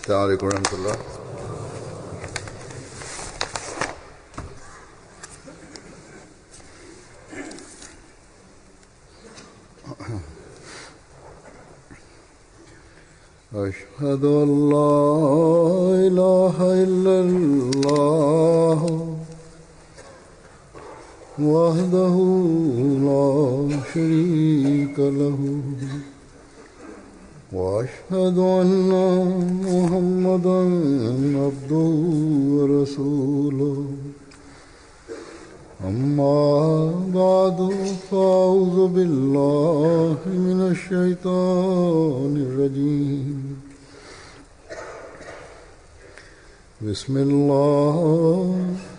السلام عليكم ورحمة الله. أشهد أن لا إله إلا الله وحده لا شريك له وأشهد أن محمدا عبده ورسوله أما بعد فأعوذ بالله من الشيطان الرجيم بسم الله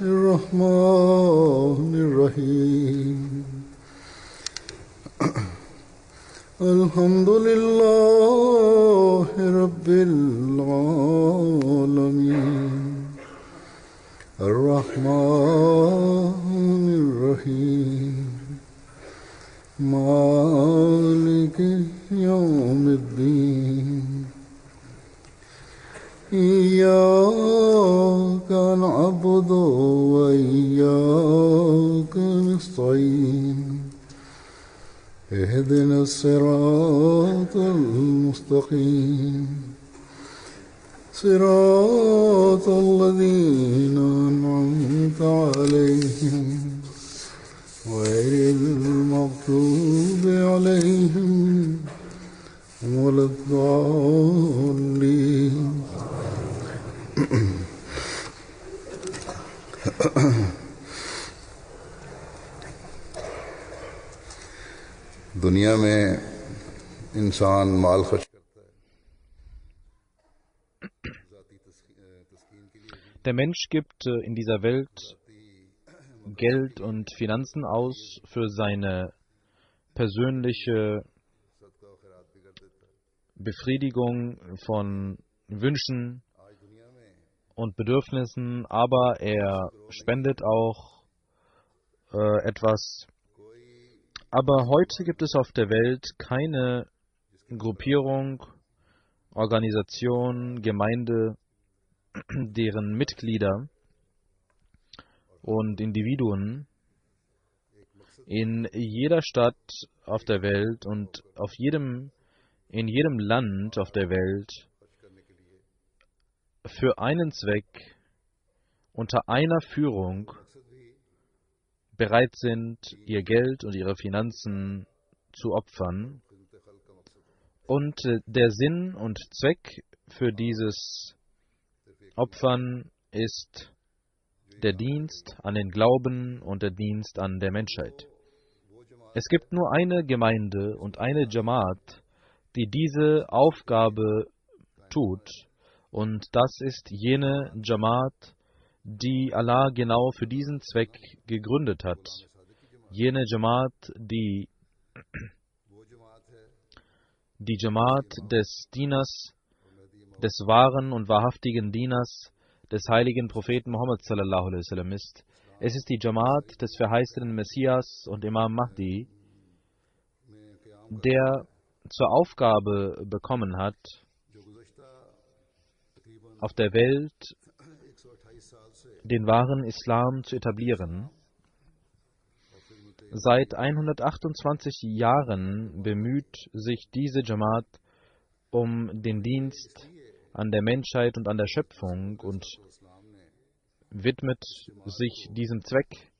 الرحمن الرحيم الحمد لله رب العالمين الرحمن الرحيم مالك يوم الدين إياك نعبد وإياك نستعين اهدنا الصراط المستقيم صراط الذين أنعمت عليهم غير المغضوب عليهم ولا الضالين. दुनिया में इंसान माल खर्च करता है. Der Mensch gibt in dieser Welt Geld und Finanzen aus für seine persönliche Befriedigung von Wünschen und Bedürfnissen, aber er spendet auch etwas. Aber heute gibt es auf der Welt keine Gruppierung, Organisation, Gemeinde, deren Mitglieder und Individuen in jeder Stadt auf der Welt und in jedem Land auf der Welt für einen Zweck unter einer Führung bereit sind, ihr Geld und ihre Finanzen zu opfern. Und der Sinn und Zweck für dieses Opfern ist der Dienst an den Glauben und der Dienst an der Menschheit. Es gibt nur eine Gemeinde und eine Jamaat, die diese Aufgabe tut, und das ist jene Jamaat, die Allah genau für diesen Zweck gegründet hat. Jene Jamaat, die Jamaat des Dieners, des wahren und wahrhaftigen Dieners, des heiligen Propheten Muhammad sallallahu alaihi wasallam ist. Es ist die Jamaat des verheißenen Messias und Imam Mahdi, der zur Aufgabe bekommen hat, auf der Welt den wahren Islam zu etablieren. Seit 128 Jahren bemüht sich diese Jamaat um den Dienst an der Menschheit und an der Schöpfung und widmet sich diesem Zweck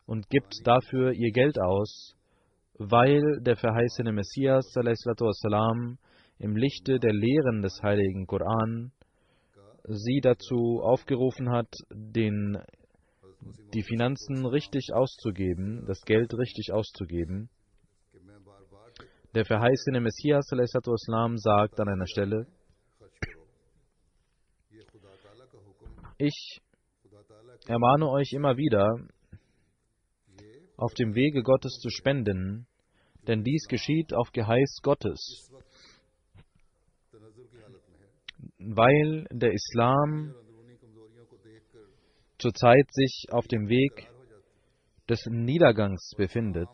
und gibt dafür ihr Geld aus, weil der verheißene Messias sallallahu alaihi wasallam im Lichte der Lehren des heiligen Koran sie dazu aufgerufen hat, die Finanzen richtig auszugeben, das Geld richtig auszugeben. Der verheißene Messias sallallahu alaihi wasallam sagt an einer Stelle: Ich ermahne euch immer wieder, auf dem Wege Gottes zu spenden, denn dies geschieht auf Geheiß Gottes, weil der Islam zurzeit sich auf dem Weg des Niedergangs befindet.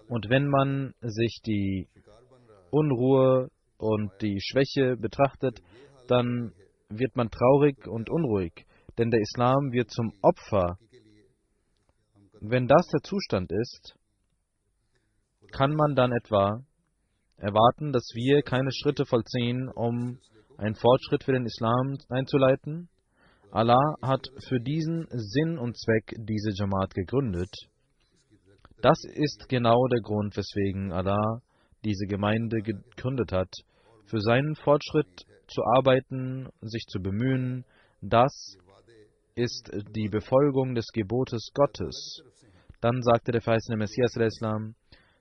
Und wenn man sich die Unruhe und die Schwäche betrachtet, dann wird man traurig und unruhig, denn der Islam wird zum Opfer. Wenn das der Zustand ist, kann man dann etwa erwarten, dass wir keine Schritte vollziehen, um einen Fortschritt für den Islam einzuleiten? Allah hat für diesen Sinn und Zweck diese Jamaat gegründet. Das ist genau der Grund, weswegen Allah diese Gemeinde gegründet hat, für seinen Fortschritt zu arbeiten, sich zu bemühen. Das ist die Befolgung des Gebotes Gottes. Dann sagte der verheißene Messias,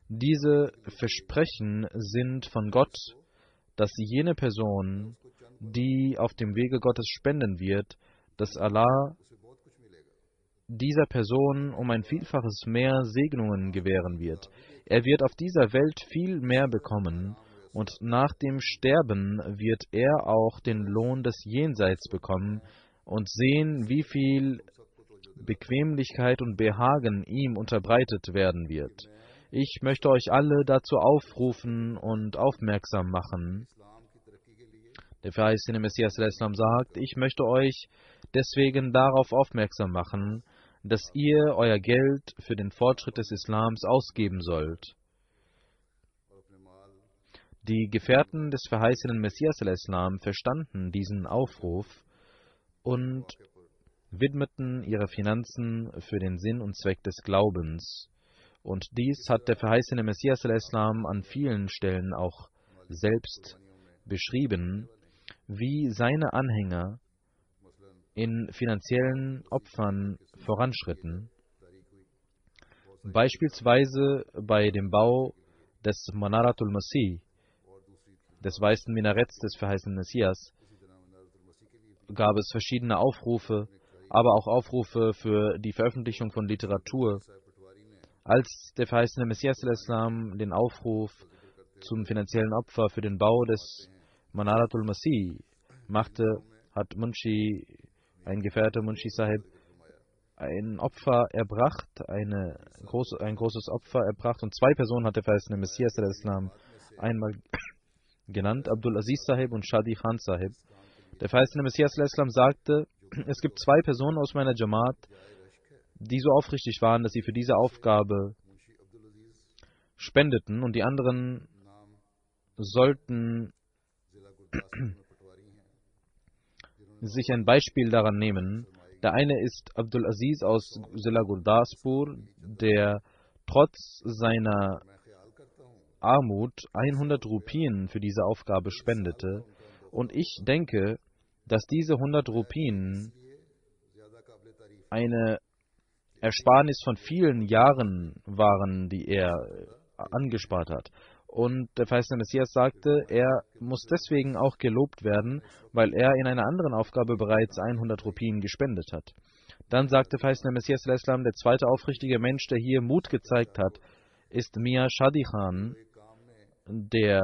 diese Versprechen sind von Gott, dass jene Person, die auf dem Wege Gottes spenden wird, dass Allah dieser Person um ein Vielfaches mehr Segnungen gewähren wird. Er wird auf dieser Welt viel mehr bekommen und nach dem Sterben wird er auch den Lohn des Jenseits bekommen und sehen, wie viel Bequemlichkeit und Behagen ihm unterbreitet werden wird. Ich möchte euch alle dazu aufrufen und aufmerksam machen. Der verheißene Messias sagt, ich möchte euch deswegen darauf aufmerksam machen, dass ihr euer Geld für den Fortschritt des Islams ausgeben sollt. Die Gefährten des verheißenen Messias verstanden diesen Aufruf und widmeten ihre Finanzen für den Sinn und Zweck des Glaubens. Und dies hat der verheißene Messias an vielen Stellen auch selbst beschrieben, wie seine Anhänger in finanziellen Opfern voranschritten. Beispielsweise bei dem Bau des Manaratul Masih, des weißen Minaretts des verheißenen Messias, gab es verschiedene Aufrufe, aber auch Aufrufe für die Veröffentlichung von Literatur. Als der verheißene Messias den Aufruf zum finanziellen Opfer für den Bau des Manaratul Masih machte, hat ein Gefährte Munshi Sahib, ein Opfer erbracht, ein großes Opfer erbracht, und zwei Personen hat der verheißene Messias einmal genannt, Abdul Aziz Sahib und Shadi Khan Sahib. Der verheißene Messias sagte, es gibt zwei Personen aus meiner Jamaat, die so aufrichtig waren, dass sie für diese Aufgabe spendeten, und die anderen sollten sich ein Beispiel daran nehmen. Der eine ist Abdul Aziz aus Zilla Gurdaspur, der trotz seiner Armut 100 Rupien für diese Aufgabe spendete. Und ich denke, dass diese 100 Rupien eine Ersparnis von vielen Jahren waren, die er angespart hat. Und der verheißene Messias sagte, er muss deswegen auch gelobt werden, weil er in einer anderen Aufgabe bereits 100 Rupien gespendet hat. Dann sagte verheißene Messias, der zweite aufrichtige Mensch, der hier Mut gezeigt hat, ist Mia Shadi Khan, der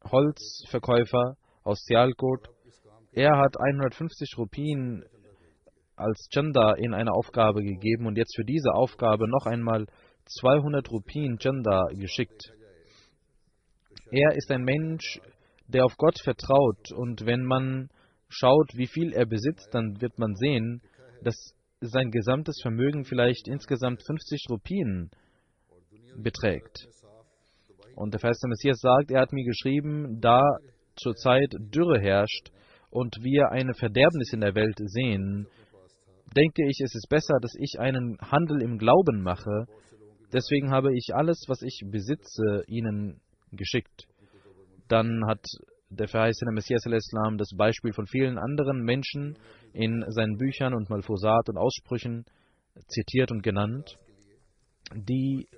Holzverkäufer aus Sialkot. Er hat 150 Rupien als Chanda in eine Aufgabe gegeben und jetzt für diese Aufgabe noch einmal 200 Rupien Chanda geschickt. Er ist ein Mensch, der auf Gott vertraut, und wenn man schaut, wie viel er besitzt, dann wird man sehen, dass sein gesamtes Vermögen vielleicht insgesamt 50 Rupien beträgt. Und der verheißene Messias sagt, er hat mir geschrieben, da zurzeit Dürre herrscht und wir eine Verderbnis in der Welt sehen, denke ich, es ist besser, dass ich einen Handel im Glauben mache. Deswegen habe ich alles, was ich besitze, ihnen geschickt. Dann hat der verheißene Messias das Beispiel von vielen anderen Menschen in seinen Büchern und Malfuzat und Aussprüchen zitiert und genannt, die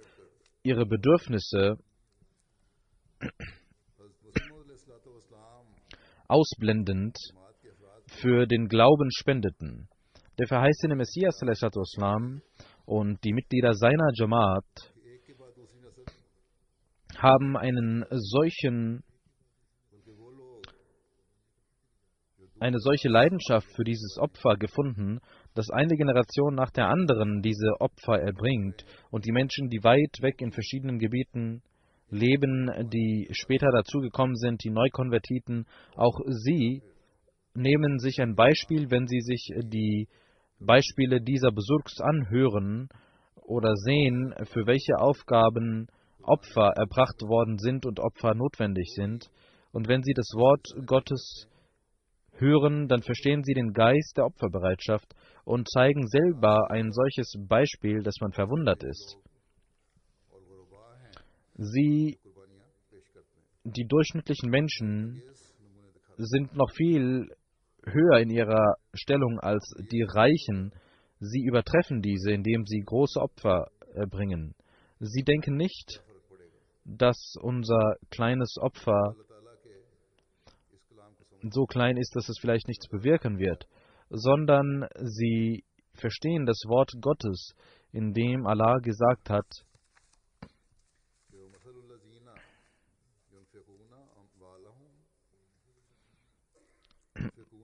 ihre Bedürfnisse ausblendend für den Glauben spendeten. Der verheißene Messias und die Mitglieder seiner Jamaat haben eine solche Leidenschaft für dieses Opfer gefunden, dass eine Generation nach der anderen diese Opfer erbringt und die Menschen, die weit weg in verschiedenen Gebieten leben, die später dazugekommen sind, die Neukonvertiten, auch sie nehmen sich ein Beispiel, wenn sie sich die Beispiele dieser Besurgs anhören oder sehen, für welche Aufgaben Opfer erbracht worden sind und Opfer notwendig sind. Und wenn sie das Wort Gottes hören, dann verstehen sie den Geist der Opferbereitschaft und zeigen selber ein solches Beispiel, dass man verwundert ist. Die durchschnittlichen Menschen sind noch viel höher in ihrer Stellung als die Reichen. Sie übertreffen diese, indem sie große Opfer erbringen. Sie denken nicht, dass unser kleines Opfer so klein ist, dass es vielleicht nichts bewirken wird, sondern sie verstehen das Wort Gottes, in dem Allah gesagt hat,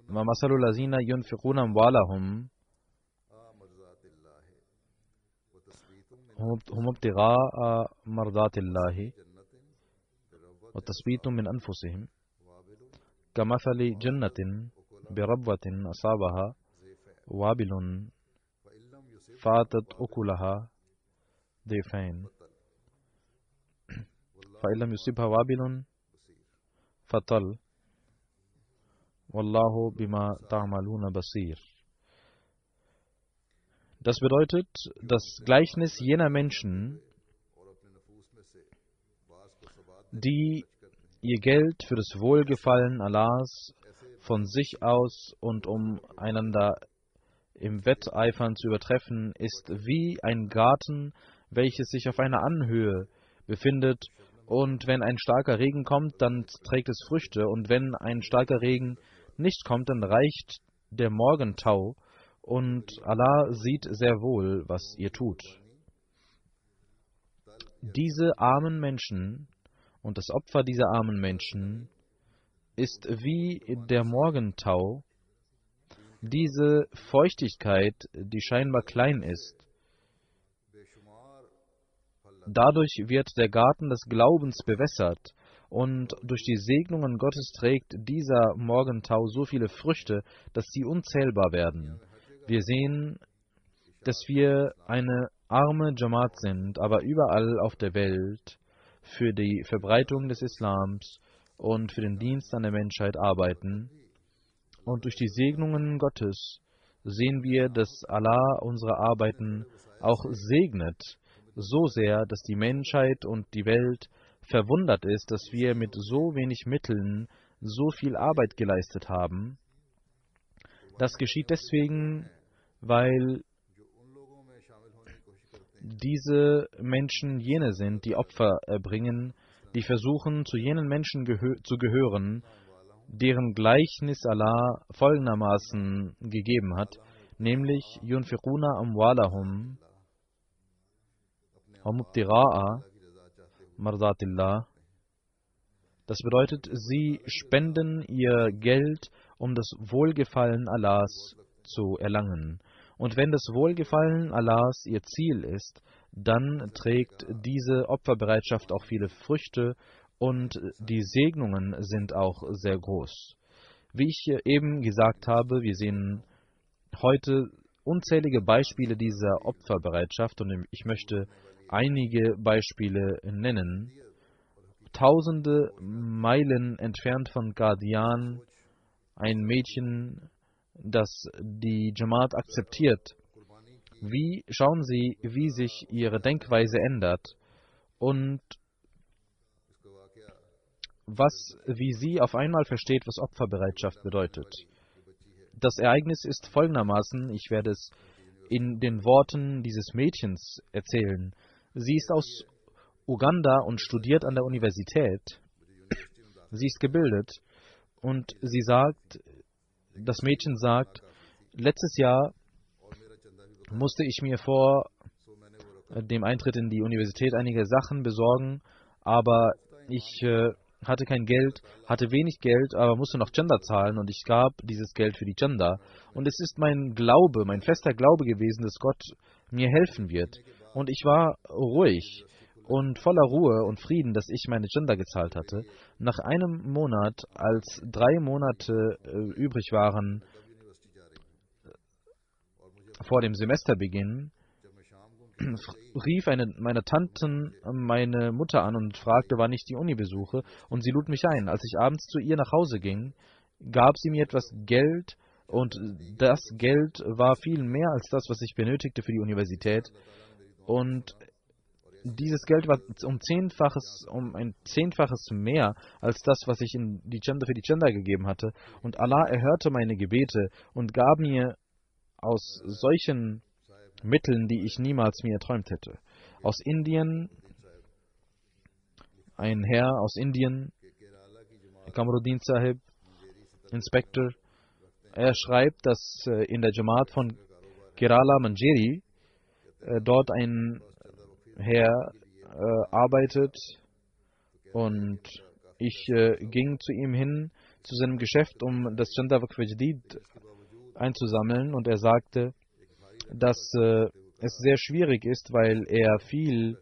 وَمَثَلُ الَّذِينَ يُنْفِقُونَ أَمْوَالَهُمْ هُمُ ابْتِغَاءَ مَرْضَاتِ اللَّهِ وَتَثْبِيتٌ مِنْ أَنْفُسِهِمْ كَمَثَلِ جَنَّةٍ بِرَبْوَةٍ أَصَابَهَا وَابِلٌ فَآتَتْ أُكُلَهَا ضِعْفَيْنِ فَإِنْ لَمْ يُصِبْهَا وَابِلٌ فَطَلٌّ Wallahu bima ta'maluna basir. Das bedeutet, das Gleichnis jener Menschen, die ihr Geld für das Wohlgefallen Allahs von sich aus und um einander im Wetteifern zu übertreffen, ist wie ein Garten, welches sich auf einer Anhöhe befindet, und wenn ein starker Regen kommt, dann trägt es Früchte, und wenn ein starker Regen nicht kommt, dann reicht der Morgentau, und Allah sieht sehr wohl, was ihr tut. Diese armen Menschen und das Opfer dieser armen Menschen ist wie der Morgentau, diese Feuchtigkeit, die scheinbar klein ist. Dadurch wird der Garten des Glaubens bewässert, und durch die Segnungen Gottes trägt dieser Morgentau so viele Früchte, dass sie unzählbar werden. Wir sehen, dass wir eine arme Jamaat sind, aber überall auf der Welt für die Verbreitung des Islams und für den Dienst an der Menschheit arbeiten. Und durch die Segnungen Gottes sehen wir, dass Allah unsere Arbeiten auch segnet, so sehr, dass die Menschheit und die Welt verwundert ist, dass wir mit so wenig Mitteln so viel Arbeit geleistet haben. Das geschieht deswegen, weil diese Menschen jene sind, die Opfer erbringen, die versuchen, zu jenen Menschen zu gehören, deren Gleichnis Allah folgendermaßen gegeben hat, nämlich يُنْفِقُونَ أَمْوَالَهُمْ وَمُبْتِغَاءَ Mardatillah. Das bedeutet, sie spenden ihr Geld, um das Wohlgefallen Allahs zu erlangen. Und wenn das Wohlgefallen Allahs ihr Ziel ist, dann trägt diese Opferbereitschaft auch viele Früchte, und die Segnungen sind auch sehr groß. Wie ich eben gesagt habe, wir sehen heute unzählige Beispiele dieser Opferbereitschaft, und ich möchte einige Beispiele nennen. Tausende Meilen entfernt von Qadian, ein Mädchen, das die Jamaat akzeptiert. Schauen Sie, wie sich ihre Denkweise ändert und wie sie auf einmal versteht, was Opferbereitschaft bedeutet. Das Ereignis ist folgendermaßen, ich werde es in den Worten dieses Mädchens erzählen. Sie ist aus Uganda und studiert an der Universität. Sie ist gebildet und das Mädchen sagt, letztes Jahr musste ich mir vor dem Eintritt in die Universität einige Sachen besorgen, aber ich hatte kein Geld, hatte wenig Geld, aber musste noch Chanda zahlen, und ich gab dieses Geld für die Chanda. Und es ist mein Glaube, mein fester Glaube gewesen, dass Gott mir helfen wird. Und ich war ruhig und voller Ruhe und Frieden, dass ich meine Chanda gezahlt hatte. Nach einem Monat, als 3 Monate übrig waren vor dem Semesterbeginn, rief eine meiner Tanten meine Mutter an und fragte, wann ich die Uni besuche, und sie lud mich ein. Als ich abends zu ihr nach Hause ging, gab sie mir etwas Geld, und das Geld war viel mehr als das, was ich benötigte für die Universität. Und dieses Geld war um ein Zehnfaches mehr als das, was ich in die Chanda für die Chanda gegeben hatte. Und Allah erhörte meine Gebete und gab mir aus solchen Mitteln, die ich niemals mir erträumt hätte. Aus Indien, ein Herr aus Indien, Kamruddin Sahib, Inspektor, er schreibt, dass in der Jamaat von Kerala Manjeri dort ein Herr arbeitet, und ich ging zu ihm hin, zu seinem Geschäft, um das Chanda Waqf Jadid einzusammeln, und er sagte, dass es sehr schwierig ist, weil er viel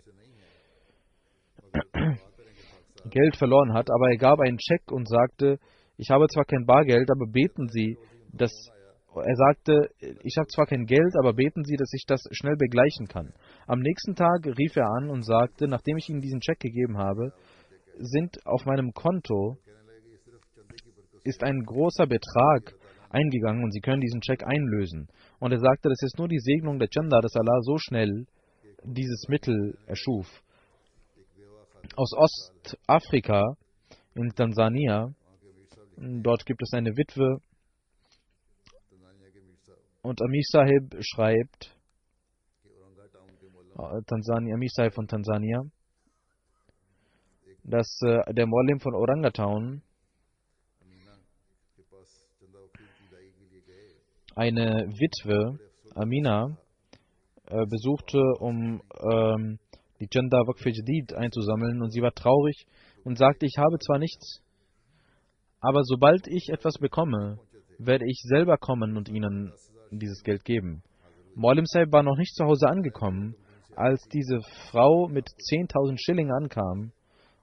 Geld verloren hat, aber er gab einen Scheck und sagte, ich habe zwar kein Bargeld, aber beten Sie, dass er sagte, ich habe zwar kein Geld, aber beten Sie, dass ich das schnell begleichen kann. Am nächsten Tag rief er an und sagte, nachdem ich ihm diesen Scheck gegeben habe, sind auf meinem Konto ist ein großer Betrag eingegangen und Sie können diesen Scheck einlösen. Und er sagte, das ist nur die Segnung der Chanda, dass Allah so schnell dieses Mittel erschuf. Aus Ostafrika, in Tansania, dort gibt es eine Witwe, und Amir Sahib schreibt, Amir Sahib von Tansania, dass der Muallim von Orangatown eine Witwe, Amina, besuchte, um die Chanda Waqf Jadid einzusammeln, und sie war traurig und sagte, ich habe zwar nichts, aber sobald ich etwas bekomme, werde ich selber kommen und ihnen dieses Geld geben. Muallim Sahib war noch nicht zu Hause angekommen, als diese Frau mit 10.000 Schilling ankam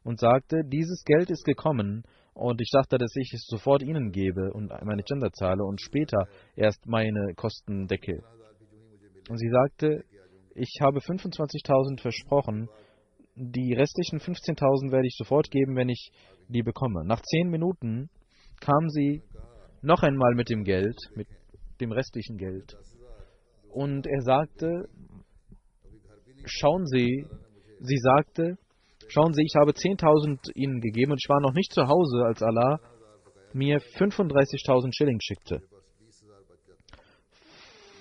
und sagte, dieses Geld ist gekommen, und ich dachte, dass ich es sofort ihnen gebe und meine Chanda zahle und später erst meine Kosten decke. Und sie sagte, ich habe 25.000 versprochen, die restlichen 15.000 werde ich sofort geben, wenn ich die bekomme. Nach 10 Minuten kam sie noch einmal mit dem Geld, mit dem restlichen Geld, und er sagte, schauen Sie, sie sagte, schauen Sie, ich habe 10.000 Ihnen gegeben und ich war noch nicht zu Hause, als Allah mir 35.000 Schilling schickte,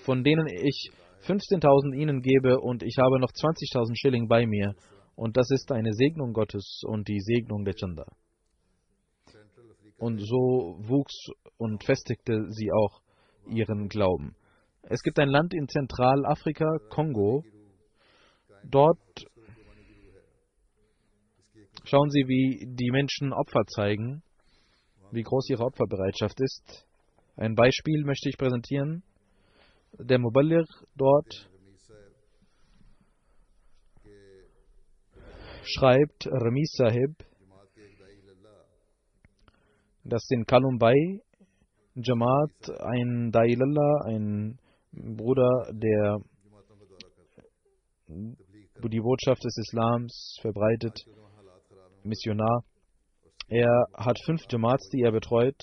von denen ich 15.000 Ihnen gebe, und ich habe noch 20.000 Schilling bei mir, und das ist eine Segnung Gottes und die Segnung der Chanda. Und so wuchs und festigte sie auch ihren Glauben. Es gibt ein Land in Zentralafrika, Kongo. Dort schauen Sie, wie die Menschen Opfer zeigen, wie groß ihre Opferbereitschaft ist. Ein Beispiel möchte ich präsentieren. Der Muballigh dort schreibt, Ramis Sahib, dass in Kalumbai Jamaat ein Dailallah, ein Bruder, der die Botschaft des Islams verbreitet, Missionar, er hat 5 Jamaats, die er betreut,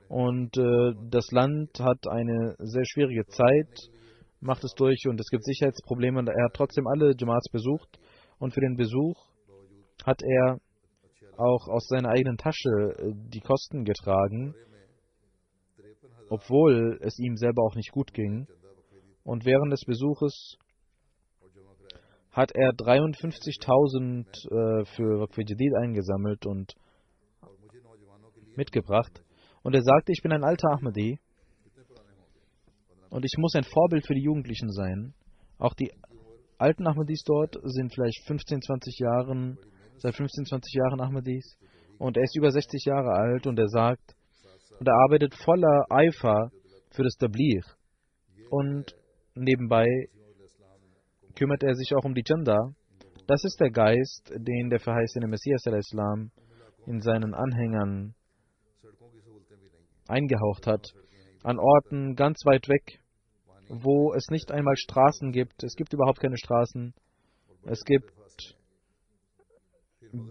und das Land hat eine sehr schwierige Zeit, macht es durch, und es gibt Sicherheitsprobleme, und er hat trotzdem alle Jamaats besucht, und für den Besuch hat er auch aus seiner eigenen Tasche die Kosten getragen, obwohl es ihm selber auch nicht gut ging. Und während des Besuches hat er 53.000 für Waqf Jadid eingesammelt und mitgebracht. Und er sagte, ich bin ein alter Ahmadi und ich muss ein Vorbild für die Jugendlichen sein. Auch die alten Ahmadis dort sind vielleicht seit 15, 20 Jahren Ahmadis. Und er ist über 60 Jahre alt, und er sagt, und er arbeitet voller Eifer für das Tabligh. Und nebenbei kümmert er sich auch um die Chanda, Das ist der Geist, den der verheißene Messias al-Islam in seinen Anhängern eingehaucht hat, an Orten ganz weit weg, wo es nicht einmal Straßen gibt. Es gibt überhaupt keine Straßen. Es gibt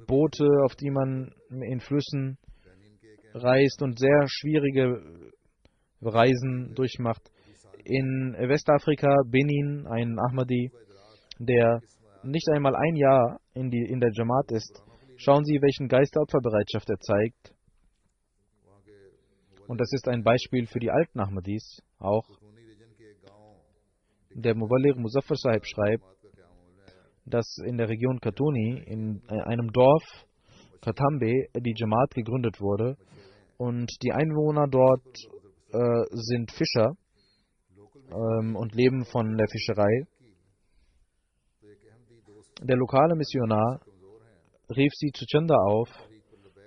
Boote, auf die man in Flüssen reist und sehr schwierige Reisen durchmacht. In Westafrika, Benin, ein Ahmadi, der nicht einmal ein Jahr in der Jamaat ist. Schauen Sie, welchen Geist der Opferbereitschaft er zeigt. Und das ist ein Beispiel für die alten Ahmadis auch. Der Muballigh Muzaffar Sahib schreibt, dass in der Region Katuni, in einem Dorf, Katambe, die Jamaat gegründet wurde. Und die Einwohner dort sind Fischer und leben von der Fischerei. Der lokale Missionar rief sie zu Chanda auf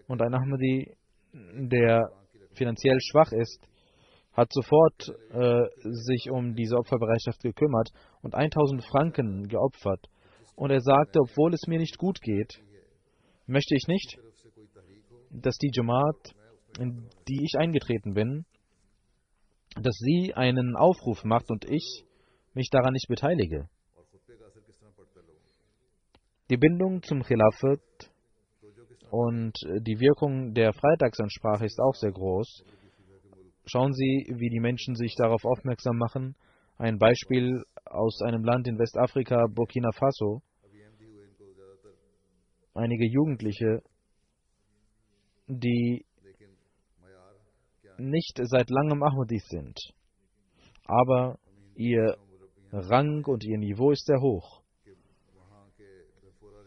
und ein Ahmadi, der finanziell schwach ist, hat sofort sich um diese Opferbereitschaft gekümmert und 1000 Franken geopfert. Und er sagte, obwohl es mir nicht gut geht, möchte ich nicht, dass die Jamaat, in die ich eingetreten bin, dass sie einen Aufruf macht und ich mich daran nicht beteilige. Die Bindung zum Khilafat und die Wirkung der Freitagsansprache ist auch sehr groß. Schauen Sie, wie die Menschen sich darauf aufmerksam machen. Ein Beispiel aus einem Land in Westafrika, Burkina Faso. Einige Jugendliche, die nicht seit langem Ahmadis sind, aber ihr Rang und ihr Niveau ist sehr hoch.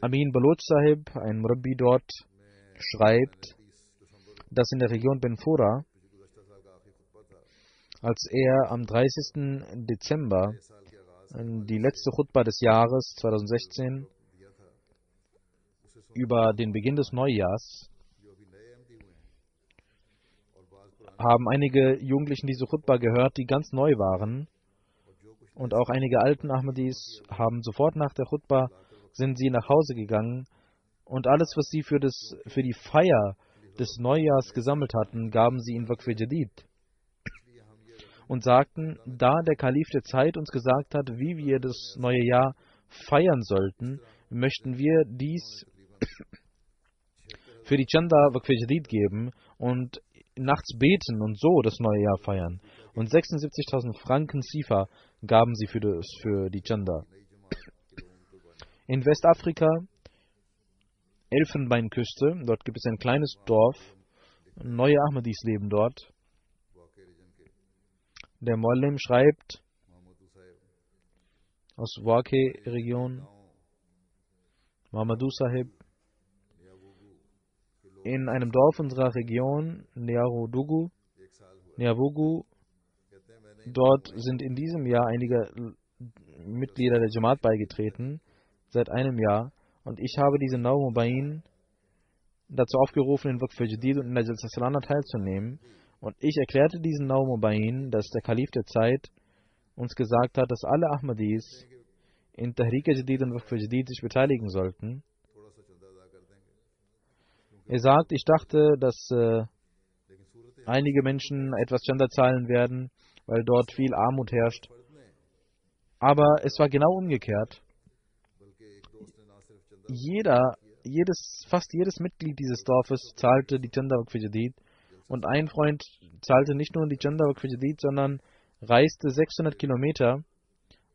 Amin Baloch Sahib, ein Murabbi dort, schreibt, dass in der Region Benfora, als er am 30. Dezember die letzte Khutbah des Jahres 2016 über den Beginn des Neujahrs, haben einige Jugendlichen diese Khutbah gehört, die ganz neu waren. Und auch einige alten Ahmadis haben sofort nach der Khutbah sind sie nach Hause gegangen und alles, was sie für die Feier des Neujahrs gesammelt hatten, gaben sie in Waqf Jadid und sagten, da der Kalif der Zeit uns gesagt hat, wie wir das neue Jahr feiern sollten, möchten wir dies für die Chanda Waqf Jadid geben und nachts beten und so das neue Jahr feiern. Und 76.000 Franken Sifa gaben sie für die Chanda. In Westafrika, Elfenbeinküste, dort gibt es ein kleines Dorf, neue Ahmadis leben dort. Der Muallim schreibt aus Wake-Region, Mamadou Sahib, in einem Dorf unserer Region, Nyavugu, dort sind in diesem Jahr einige Mitglieder der Jamaat beigetreten, seit einem Jahr, und ich habe diese Naurubain dazu aufgerufen, in Waqf Jadid und in der Jalsa Salana teilzunehmen. Und ich erklärte diesen Naurubain, dass der Kalif der Zeit uns gesagt hat, dass alle Ahmadis in Tahrik Jadid und Waqf Jadid sich beteiligen sollten. Er sagt, ich dachte, dass einige Menschen etwas Chanda zahlen werden, weil dort viel Armut herrscht. Aber es war genau umgekehrt. Fast jedes Mitglied dieses Dorfes zahlte die Chanda Waqf Jadid. Und ein Freund zahlte nicht nur die Chanda Waqf Jadid, sondern reiste 600 Kilometer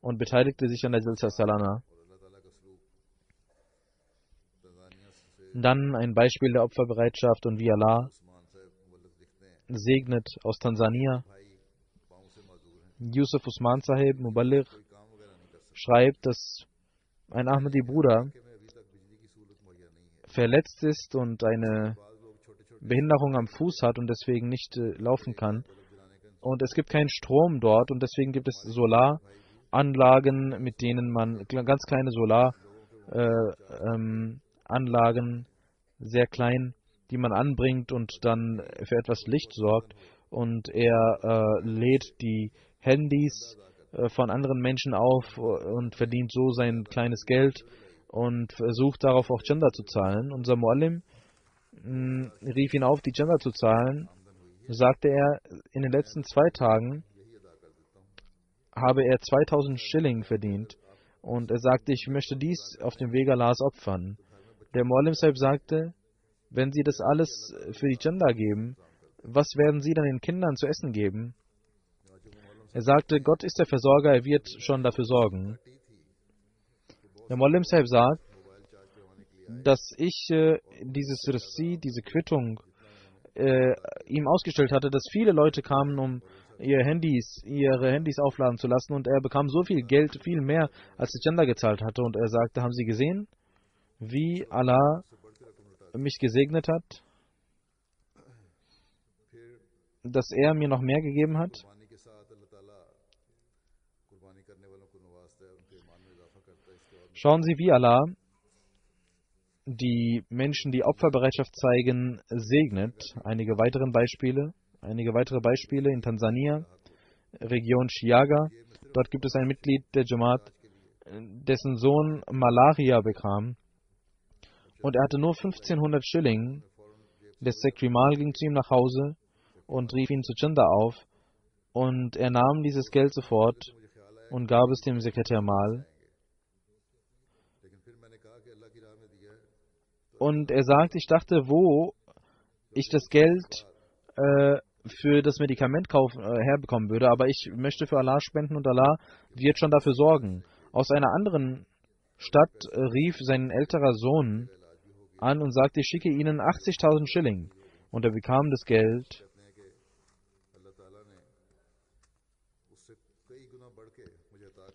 und beteiligte sich an der Jalsa Salana. Dann ein Beispiel der Opferbereitschaft und wie Allah segnet aus Tansania. Yusuf Usman Sahib, Muballigh, schreibt, dass ein Ahmadi-Bruder verletzt ist und eine Behinderung am Fuß hat und deswegen nicht laufen kann. Und es gibt keinen Strom dort und deswegen gibt es Solaranlagen, mit denen man ganz kleine Solaranlagen, sehr klein, die man anbringt und dann für etwas Licht sorgt. Und er lädt die Handys von anderen Menschen auf und verdient so sein kleines Geld. und versucht darauf auch Chanda zu zahlen. Unser Muallim rief ihn auf, die Chanda zu zahlen. Sagte er, in den letzten 2 Tagen habe er 2000 Schilling verdient. Und er sagte, ich möchte dies auf dem Weg Allahs opfern. Der Muallim Sahib sagte, wenn Sie das alles für die Chanda geben, was werden Sie dann den Kindern zu essen geben? Er sagte, Gott ist der Versorger, er wird schon dafür sorgen. Der Muallim Sahib sagt, dass ich dieses Receipt, diese Quittung ihm ausgestellt hatte, dass viele Leute kamen, um ihre Handys aufladen zu lassen, und er bekam so viel Geld, viel mehr, als der Chanda gezahlt hatte. Und er sagte, haben Sie gesehen, wie Allah mich gesegnet hat, dass er mir noch mehr gegeben hat? Schauen Sie, wie Allah die Menschen, die Opferbereitschaft zeigen, segnet. Einige weitere Beispiele in Tansania, Region Shiaga. Dort gibt es ein Mitglied der Jamaat, dessen Sohn Malaria bekam. Und er hatte nur 1500 Schilling. Der Sekretär Mal ging zu ihm nach Hause und rief ihn zu Chanda auf. Und er nahm dieses Geld sofort und gab es dem Sekretär Mal. Und er sagt, ich dachte, wo ich das Geld für das Medikamentkauf herbekommen würde, aber ich möchte für Allah spenden und Allah wird schon dafür sorgen. Aus einer anderen Stadt rief sein älterer Sohn an und sagte, ich schicke Ihnen 80.000 Schilling. Und er bekam das Geld.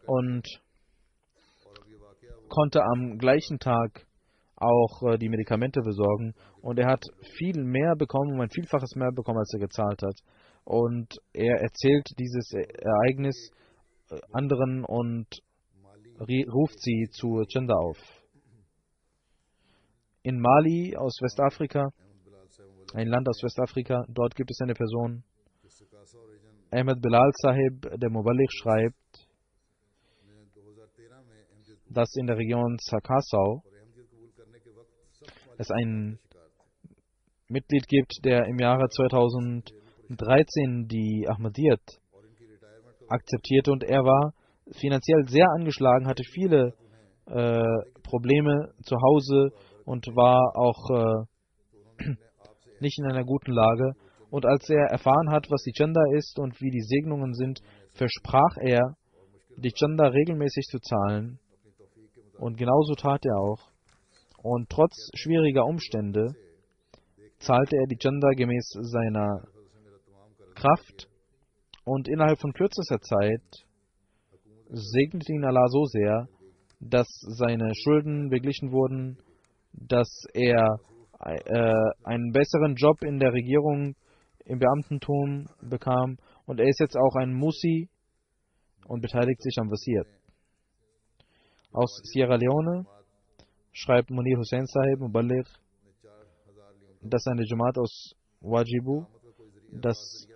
Und konnte am gleichen Tag auch die Medikamente besorgen. Und er hat viel mehr bekommen, um ein Vielfaches mehr bekommen, als er gezahlt hat. Und er erzählt dieses Ereignis anderen und ruft sie zu Chanda auf. In Mali aus Westafrika, ein Land aus Westafrika, dort gibt es eine Person, Ahmed Bilal Sahib, der Muballigh, schreibt, dass in der Region Sarkassau es ein Mitglied gibt, der im Jahre 2013 die Ahmadiyyat akzeptierte, und er war finanziell sehr angeschlagen, hatte viele Probleme zu Hause und war auch nicht in einer guten Lage. Und als er erfahren hat, was die Chanda ist und wie die Segnungen sind, versprach er, die Chanda regelmäßig zu zahlen. Und genauso tat er auch. Und trotz schwieriger Umstände zahlte er die Chanda gemäß seiner Kraft. Und innerhalb von kürzester Zeit segnete ihn Allah so sehr, dass seine Schulden beglichen wurden, dass er einen besseren Job in der Regierung, im Beamtentum bekam, und er ist jetzt auch ein Musi und beteiligt sich am Wasiat. Aus Sierra Leone schreibt Munir Hussain Sahib Muballigh, dass eine Jamaat aus Wajibu, dass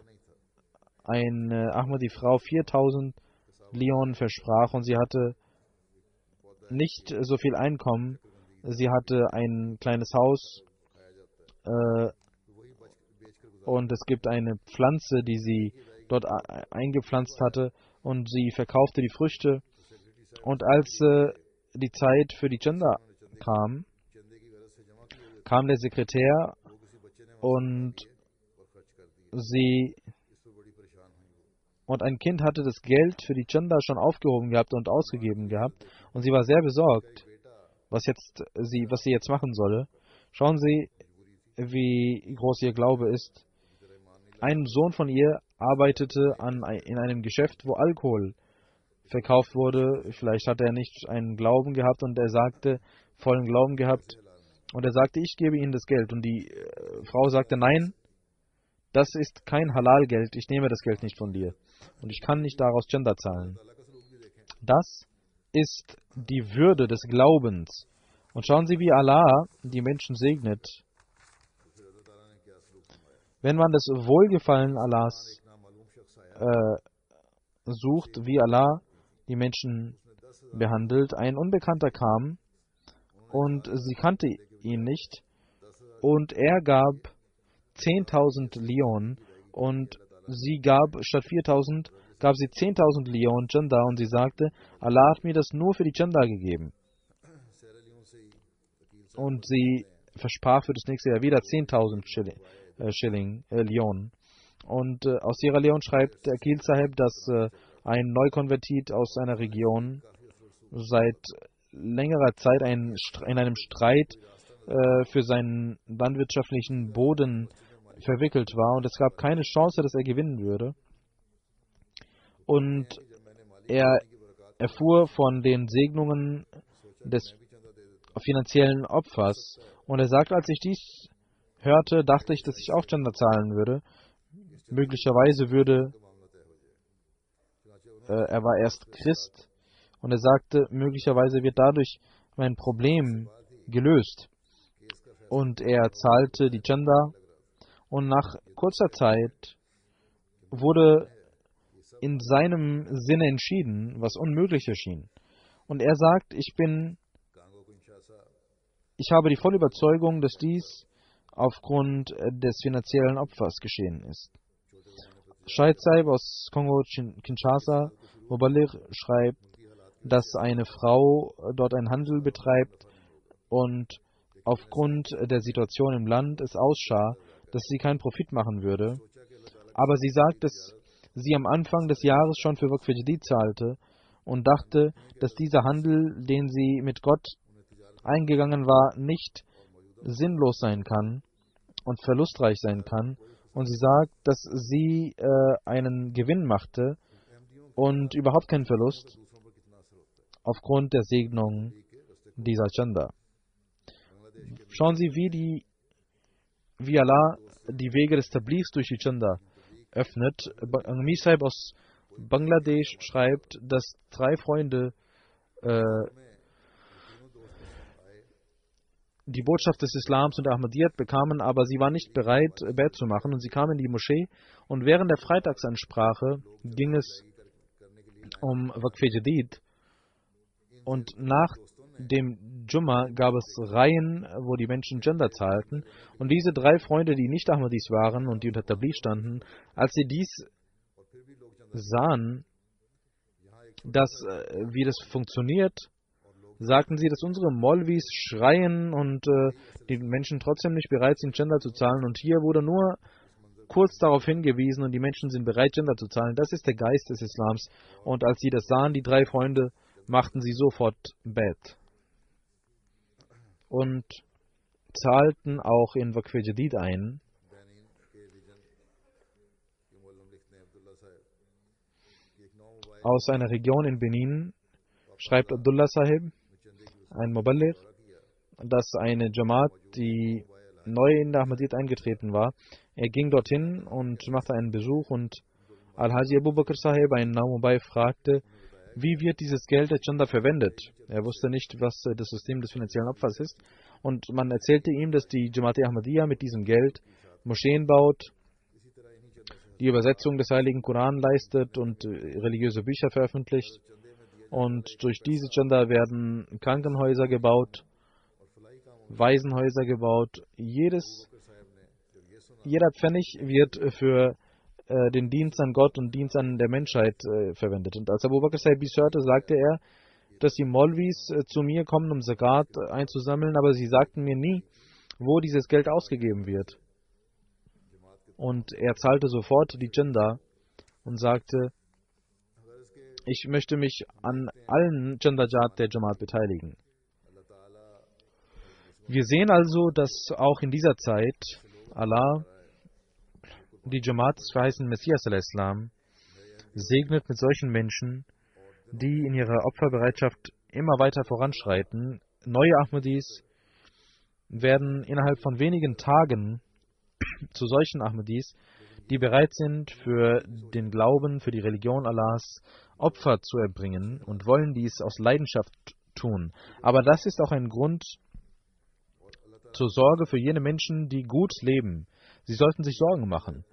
eine Ahmadi-Frau 4000 Leonen versprach, und sie hatte nicht so viel Einkommen. Sie hatte ein kleines Haus und es gibt eine Pflanze, die sie dort eingepflanzt hatte, und sie verkaufte die Früchte. Und als die Zeit für die Chanda kam, kam der Sekretär und ein Kind hatte das Geld für die Chanda schon aufgehoben gehabt und ausgegeben gehabt, und sie war sehr besorgt, was sie jetzt machen solle. Schauen Sie, wie groß ihr Glaube ist. Ein Sohn von ihr arbeitete in einem Geschäft, wo Alkohol verkauft wurde. Vielleicht hat er nicht einen Glauben gehabt, und er sagte, vollen Glauben gehabt. Und er sagte, ich gebe Ihnen das Geld. Und die Frau sagte, nein, das ist kein Halal-Geld. Ich nehme das Geld nicht von dir. Und ich kann nicht daraus Chanda zahlen. Das ist die Würde des Glaubens. Und schauen Sie, wie Allah die Menschen segnet. Wenn man das Wohlgefallen Allahs sucht, wie Allah die Menschen behandelt. Ein Unbekannter kam und sie kannte ihn nicht. Und er gab 10.000 Leon und sie gab statt 4.000 gab sie 10.000 Leon Chanda und sie sagte, Allah hat mir das nur für die Chanda gegeben. Und sie versprach für das nächste Jahr wieder 10.000 Leon. Und aus Sierra Leone schreibt Akil Sahib, dass ein Neukonvertit aus einer Region seit längerer Zeit in einem Streit für seinen landwirtschaftlichen Boden verwickelt war und es gab keine Chance, dass er gewinnen würde. Und er erfuhr von den Segnungen des finanziellen Opfers und er sagt, als ich dies hörte, dachte ich, dass ich auch Chanda zahlen würde. Möglicherweise würde, er war erst Christ und er sagte, möglicherweise wird dadurch mein Problem gelöst. Und er zahlte die Chanda und nach kurzer Zeit wurde in seinem Sinne entschieden, was unmöglich erschien. Und er sagt, ich habe die volle Überzeugung, dass dies aufgrund des finanziellen Opfers geschehen ist. Shahid Saib aus Kongo-Kinshasa, Muballigh, schreibt, dass eine Frau dort einen Handel betreibt und aufgrund der Situation im Land es aussah, dass sie keinen Profit machen würde. Aber sie sagt, dass sie am Anfang des Jahres schon für Waqf Jadid zahlte und dachte, dass dieser Handel, den sie mit Gott eingegangen war, nicht sinnlos sein kann und verlustreich sein kann. Und sie sagt, dass sie einen Gewinn machte und überhaupt keinen Verlust aufgrund der Segnung dieser Chanda. Schauen Sie, wie Allah die Wege des Tablighs durch die Chanda öffnet. Amir Sahib aus Bangladesch schreibt, dass 3 Freunde die Botschaft des Islams und der Ahmadiyyat bekamen, aber sie waren nicht bereit, Bai'at zu machen und sie kamen in die Moschee und während der Freitagsansprache ging es um Waqf Jadid und nach dem Jumma gab es Reihen, wo die Menschen Chanda zahlten und diese 3 Freunde, die nicht Ahmadis waren und die unter Tabligh standen, als sie dies sahen, wie das funktioniert, sagten sie, dass unsere Molvis schreien und die Menschen trotzdem nicht bereit sind, Chanda zu zahlen. Und hier wurde nur kurz darauf hingewiesen und die Menschen sind bereit, Chanda zu zahlen. Das ist der Geist des Islams. Und als sie das sahen, die 3 Freunde, machten sie sofort Bai'at und zahlten auch in Waqf Jadid ein. Aus einer Region in Benin schreibt Abdullah Sahib, ein Muballigh, dass eine Jamaat, die neu in der Ahmadiyyat eingetreten war, er ging dorthin und machte einen Besuch und Al-Haji Abu Bakr Sahib, ein Naumubai, fragte, wie wird dieses Geld der Chanda verwendet? Er wusste nicht, was das System des finanziellen Opfers ist und man erzählte ihm, dass die Jamaat Ahmadiyya mit diesem Geld Moscheen baut, die Übersetzung des Heiligen Koran leistet und religiöse Bücher veröffentlicht. Und durch diese Chanda werden Krankenhäuser gebaut, Waisenhäuser gebaut. Jeder Pfennig wird für den Dienst an Gott und Dienst an der Menschheit verwendet. Und als Abu Bakr Sahib dies hörte, sagte er, dass die Molvis zu mir kommen, um Zakat einzusammeln, aber sie sagten mir nie, wo dieses Geld ausgegeben wird. Und er zahlte sofort die Chanda und sagte, ich möchte mich an allen Chandajat der Jamaat beteiligen. Wir sehen also, dass auch in dieser Zeit Allah die Jamaat des verheißenen Messias al-Islam segnet mit solchen Menschen, die in ihrer Opferbereitschaft immer weiter voranschreiten. Neue Ahmadis werden innerhalb von wenigen Tagen zu solchen Ahmadis, die bereit sind, für den Glauben, für die Religion Allahs Opfer zu erbringen und wollen dies aus Leidenschaft tun. Aber das ist auch ein Grund zur Sorge für jene Menschen, die gut leben. Sie sollten sich Sorgen machen,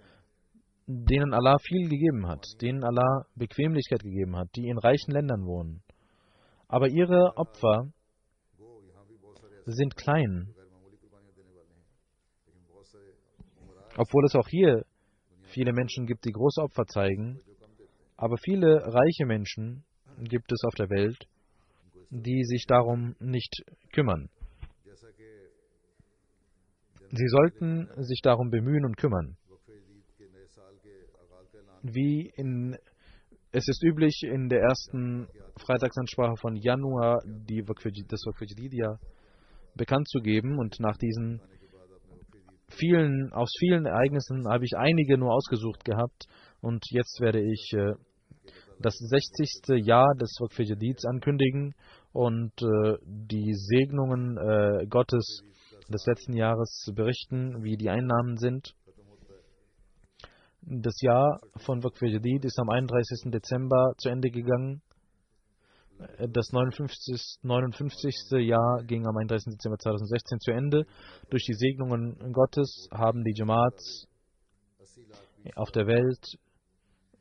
denen Allah viel gegeben hat, denen Allah Bequemlichkeit gegeben hat, die in reichen Ländern wohnen. Aber ihre Opfer sind klein. Obwohl es auch hier viele Menschen gibt, die große Opfer zeigen, aber viele reiche Menschen gibt es auf der Welt, die sich darum nicht kümmern. Sie sollten sich darum bemühen und kümmern. Es ist üblich, in der ersten Freitagsansprache von Januar das Waqf Jadidiyya bekannt zu geben, und nach diesen aus vielen Ereignissen habe ich einige nur ausgesucht gehabt, und jetzt werde ich das 60. Jahr des Waqf Jadids ankündigen und die Segnungen Gottes des letzten Jahres berichten, wie die Einnahmen sind. Das Jahr von Waqf Jadid ist am 31. Dezember zu Ende gegangen. Das 59. Jahr ging am 31. Dezember 2016 zu Ende. Durch die Segnungen Gottes haben die Jamaats auf der Welt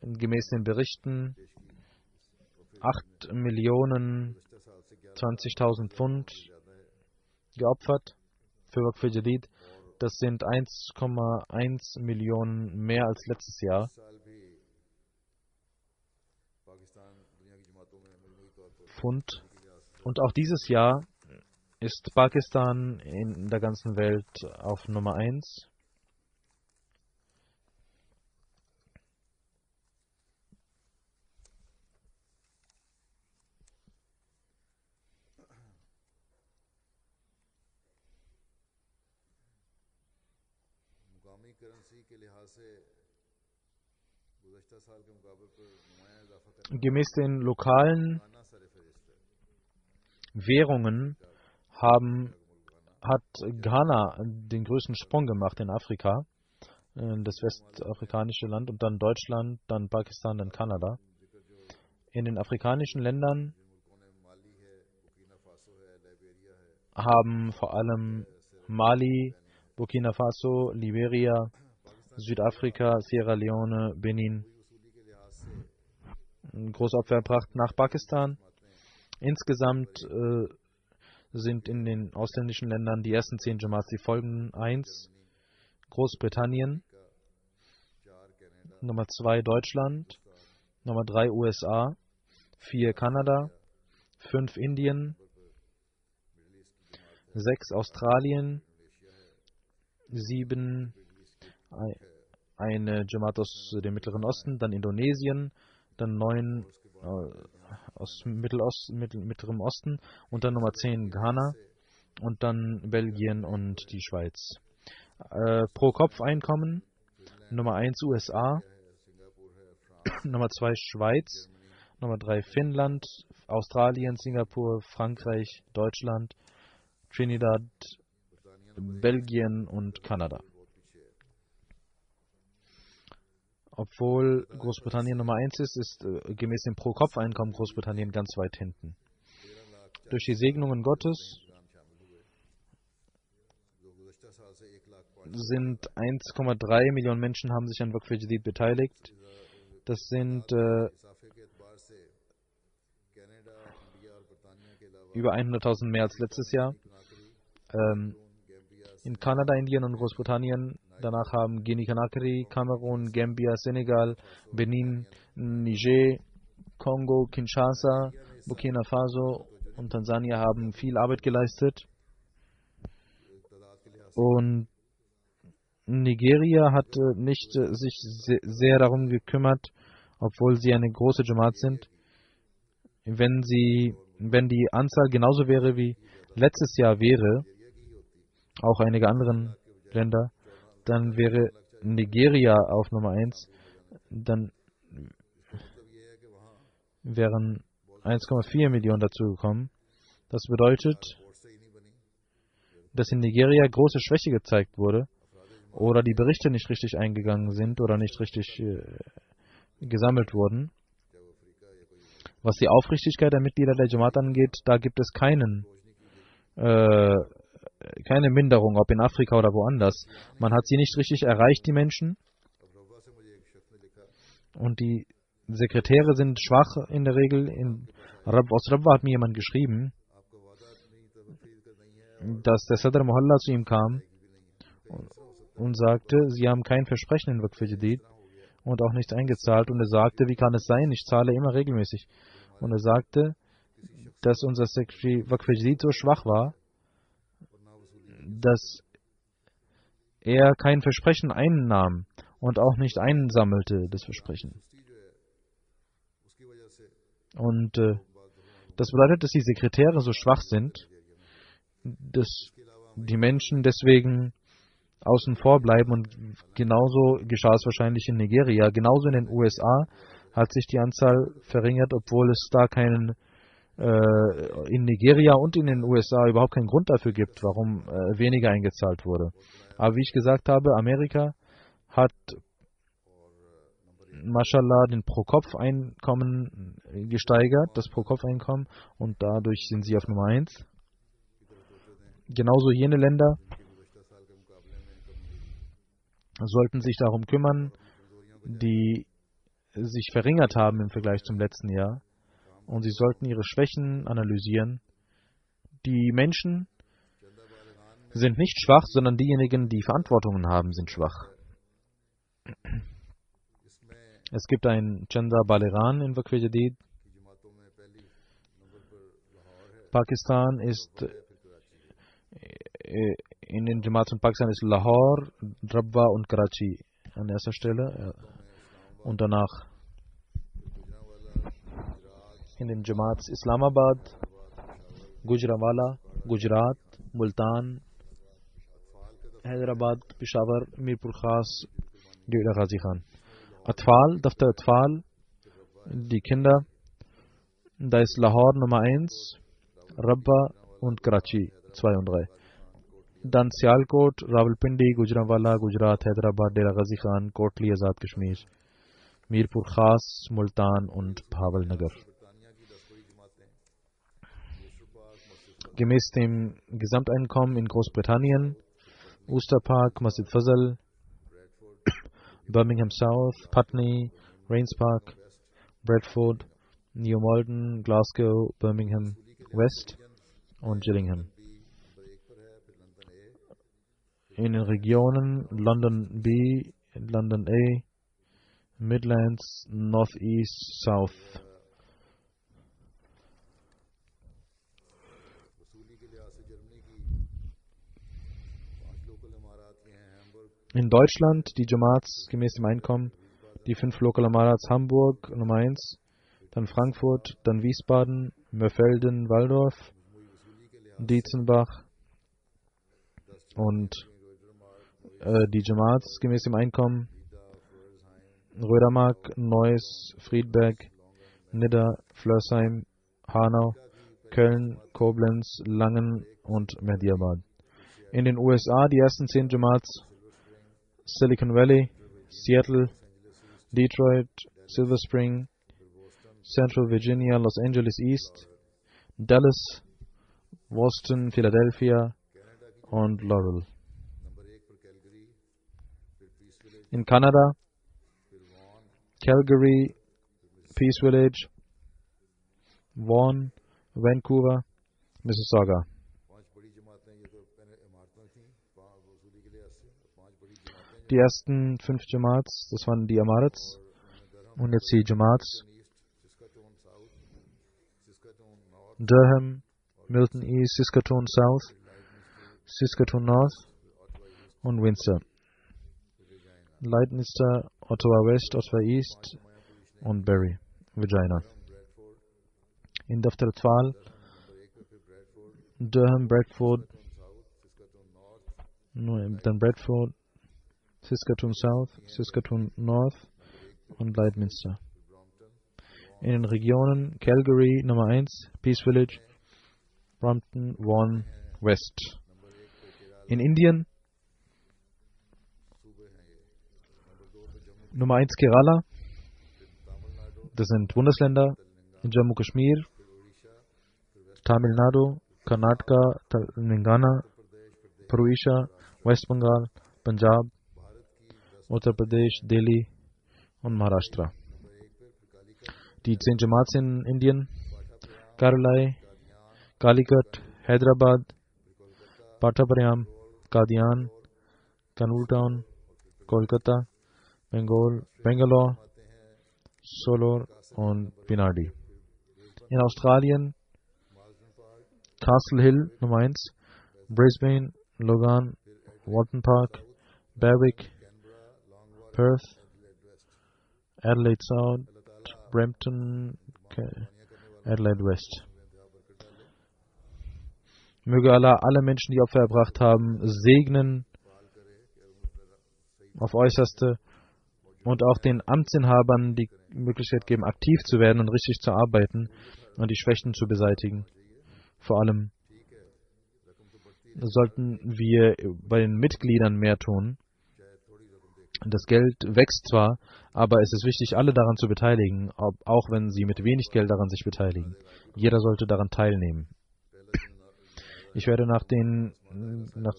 gemäß den Berichten 8.020.000 Pfund geopfert für Waqf Jadid. Das sind 1,1 Millionen mehr als letztes Jahr. Pfund. Und auch dieses Jahr ist Pakistan in der ganzen Welt auf Nummer 1. Gemäß den lokalen Währungen hat Ghana den größten Sprung gemacht in Afrika, das westafrikanische Land, und dann Deutschland, dann Pakistan, dann Kanada. In den afrikanischen Ländern haben vor allem Mali, Burkina Faso, Liberia, Südafrika, Sierra Leone, Benin große Opfer erbracht. Nach Pakistan insgesamt sind in den ausländischen Ländern die ersten 10 Jamaats die folgenden: 1 Großbritannien, Nummer 2 Deutschland, Nummer 3 USA, 4 Kanada, 5 Indien, 6 Australien, 7 eine Jamaat aus dem Mittleren Osten, dann Indonesien, dann 9 aus Mittlerem Osten und dann Nummer 10 Ghana und dann Belgien und die Schweiz. Pro Kopf Einkommen Nummer 1 USA, Nummer 2 Schweiz, Nummer 3 Finnland, Australien, Singapur, Frankreich, Deutschland, Trinidad, Belgien und Kanada. Obwohl Großbritannien Nummer 1 ist gemäß dem Pro-Kopf-Einkommen Großbritannien ganz weit hinten. Durch die Segnungen Gottes sind 1,3 Millionen Menschen haben sich an Waqf Jadid beteiligt. Das sind über 100.000 mehr als letztes Jahr. In Kanada, Indien und Großbritannien. Danach haben Guinea-Conakry, Kamerun, Gambia, Senegal, Benin, Niger, Kongo, Kinshasa, Burkina Faso und Tansania haben viel Arbeit geleistet. Und Nigeria hat nicht sich sehr darum gekümmert, obwohl sie eine große Jamaat sind. Wenn die Anzahl genauso wäre wie letztes Jahr wäre, auch einige anderen Länder, dann wäre Nigeria auf Nummer 1, dann wären 1,4 Millionen dazugekommen. Das bedeutet, dass in Nigeria große Schwäche gezeigt wurde oder die Berichte nicht richtig eingegangen sind oder nicht richtig gesammelt wurden. Was die Aufrichtigkeit der Mitglieder der Jamaat angeht, da gibt es keine Minderung, ob in Afrika oder woanders. Man hat sie nicht richtig erreicht, die Menschen. Und die Sekretäre sind schwach in der Regel. Aus Rabwa hat mir jemand geschrieben, dass der Sadr Mohalla zu ihm kam und sagte, Sie haben kein Versprechen in Waqf Jadid und auch nichts eingezahlt. Und er sagte, wie kann es sein, ich zahle immer regelmäßig. Und er sagte, dass unser Secretary Waqf Jadid so schwach war, dass er kein Versprechen einnahm und auch nicht einsammelte, das Versprechen. Und das bedeutet, dass die Sekretäre so schwach sind, dass die Menschen deswegen außen vor bleiben. Und genauso geschah es wahrscheinlich in Nigeria. Genauso in den USA hat sich die Anzahl verringert, obwohl es da keinen in Nigeria und in den USA überhaupt keinen Grund dafür gibt, warum weniger eingezahlt wurde. Aber wie ich gesagt habe, Amerika hat Mashallah den Pro-Kopf-Einkommen gesteigert, das Pro-Kopf-Einkommen, und dadurch sind sie auf Nummer 1. Genauso jene Länder sollten sich darum kümmern, die sich verringert haben im Vergleich zum letzten Jahr, und sie sollten ihre Schwächen analysieren. Die Menschen sind nicht schwach, sondern diejenigen, die Verantwortungen haben, sind schwach. Es gibt ein Chanda Baleran in Waqf Jadid. Pakistan ist in den Jamaats von Pakistan ist Lahore, Rabwa und Karachi an erster Stelle. Und danach in den Jamaats Islamabad, Gujranwala, Gujarat, Multan, Hyderabad, Peshawar, Mirpur Khas, Ghazi Khan. Atfal, Daftar Atfal, die Kinder, da ist Lahore Nummer 1, Rabwa und Karachi 2 und 3. Dann Sialkot, Rawalpindi, Gujranwala, Gujarat, Hyderabad, Dera Ghazi Khan, Kotli, Azad Kashmir, Mirpur Khas, Multan und Bhawalnagar. Gemäß dem Gesamteinkommen in Großbritannien, Worcester Park, Masjid Fazal, Birmingham South, Putney, Rains Park, Bradford, New Malden, Glasgow, Birmingham West und Gillingham. In den Regionen London B, London A, Midlands, North East, South. In Deutschland die Jamaats gemäß dem Einkommen, die 5 Local Amarats Hamburg Nummer 1, dann Frankfurt, dann Wiesbaden, Mörfelden, Walldorf, Dietzenbach und die Jamaats gemäß dem Einkommen Rödermark, Neuss, Friedberg, Nidda, Flörsheim, Hanau, Köln, Koblenz, Langen und Mehdiabad. In den USA die ersten 10 Jamaats Silicon Valley, Seattle, Detroit, Silver Spring, Central Virginia, Los Angeles East, Dallas, Boston, Philadelphia und Laurel. In Kanada, Calgary, Peace Village, Vaughan, Vancouver, Mississauga. Die ersten 5 Jamaats, das waren die Amarats, und jetzt die Jamaats Durham, Milton East, Saskatoon South, Saskatoon North und Windsor. Leidminster, Ottawa West, Ottawa East und Barrie, Regina. In Daftar Atfal, Durham, Bradford, dann Bradford, Saskatoon South, Saskatoon North und Leidminster. In den Regionen Calgary Nummer 1, Peace Village, Brampton, Vaughan, West. In Indien Nummer 1 Kerala, das sind Bundesländer, Jammu Kashmir, Tamil Nadu, Karnataka, Telangana, Odisha, West Bengal, Punjab, Uttar Pradesh, Delhi und Maharashtra. Die 10 Jamaats in Indien, Karalai, Calicut, Hyderabad, Pattaparayam, Qadian, Kanur Town, Kolkata, Bangalore, Solor und Binadi. In Australien Castle Hill Nummer 1, Brisbane, Logan, Walton Park, Berwick, Perth, Adelaide South, Brampton, Adelaide West. Möge Allah alle Menschen, die Opfer erbracht haben, segnen auf Äußerste und auch den Amtsinhabern die Möglichkeit geben, aktiv zu werden und richtig zu arbeiten und die Schwächen zu beseitigen. Vor allem sollten wir bei den Mitgliedern mehr tun. Das Geld wächst zwar, aber es ist wichtig, alle daran zu beteiligen, auch wenn sie mit wenig Geld daran sich beteiligen. Jeder sollte daran teilnehmen. Ich werde nach den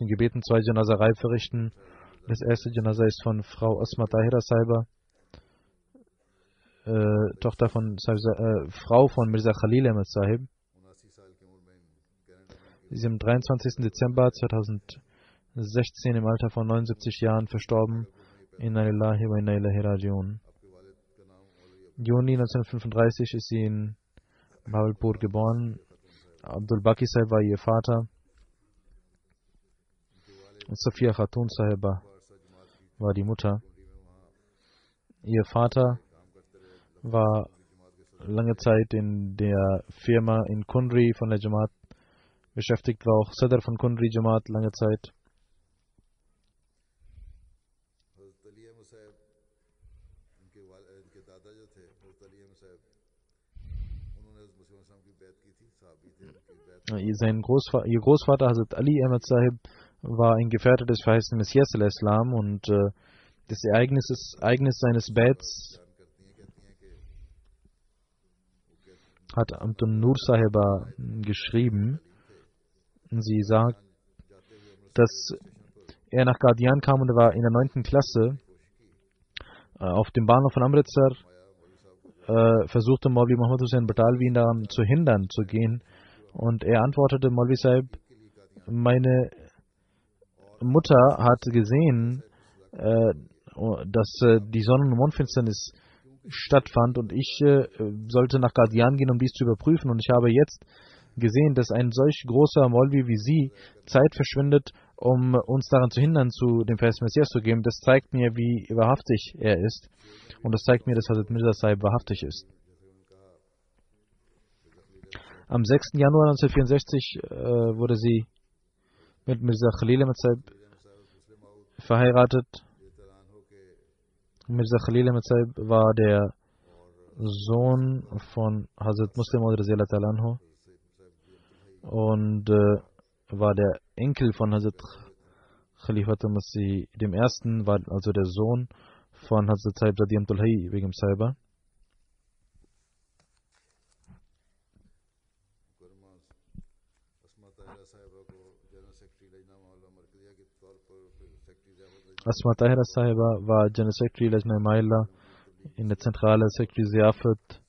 Gebeten 2 Janazah verrichten. Das erste Janazah ist von Frau Asma Tahira Saiba, Frau von Mirza Khalil Ahmed Sahib. Sie ist am 23. Dezember 2016 im Alter von 79 Jahren verstorben. Inna lillahi wa inna ilaihi raji'un. Juni 1935 ist sie in Bhavalpur geboren. Abdul Baki Sahib war ihr Vater. Und Sophia Khatun Sahiba war die Mutter. Ihr Vater war lange Zeit in der Firma in Kundri von der Jamaat beschäftigt, war auch Sadr von Kundri Jamaat lange Zeit. Ihr Großvater Hazrat Ali Ahmed Sahib war ein Gefährte des verheißenen Messias al-Islam und das Ereignis seines Bets hat Amtun Nur Sahiba geschrieben. Sie sagt, dass er nach Qadian kam und er war in der 9. Klasse. Auf dem Bahnhof von Amritsar versuchte Maulvi Muhammad Hussain Batalvi ihn daran zu hindern, zu gehen. Und er antwortete, Maulvi Sahib, meine Mutter hat gesehen, dass die Sonnen- und Mondfinsternis stattfand und ich sollte nach Qadian gehen, um dies zu überprüfen. Und ich habe jetzt gesehen, dass ein solch großer Maulvi wie Sie Zeit verschwendet, um uns daran zu hindern, zu dem verheißenen Messias zu gehen. Das zeigt mir, wie wahrhaftig er ist. Und das zeigt mir, dass Hazrat Mirza Sahib wahrhaftig ist. Am 6. Januar 1964 wurde sie mit Mirza Khalil Ahmed Sahib verheiratet. Mirza Khalil Ahmed Sahib war der Sohn von Hazrat Muslim Maud Radhiyallahu Ta'ala Anhu und war der Enkel von Hazrat Khalifatul Masih dem Ersten, war also der Sohn von Hazrat Sahib Zadi Amtul Hayy Begum Sahiba. Asma Tahira Sahiba war General Secretary Lajna Maila in der Zentrale, Secretary Ziafat,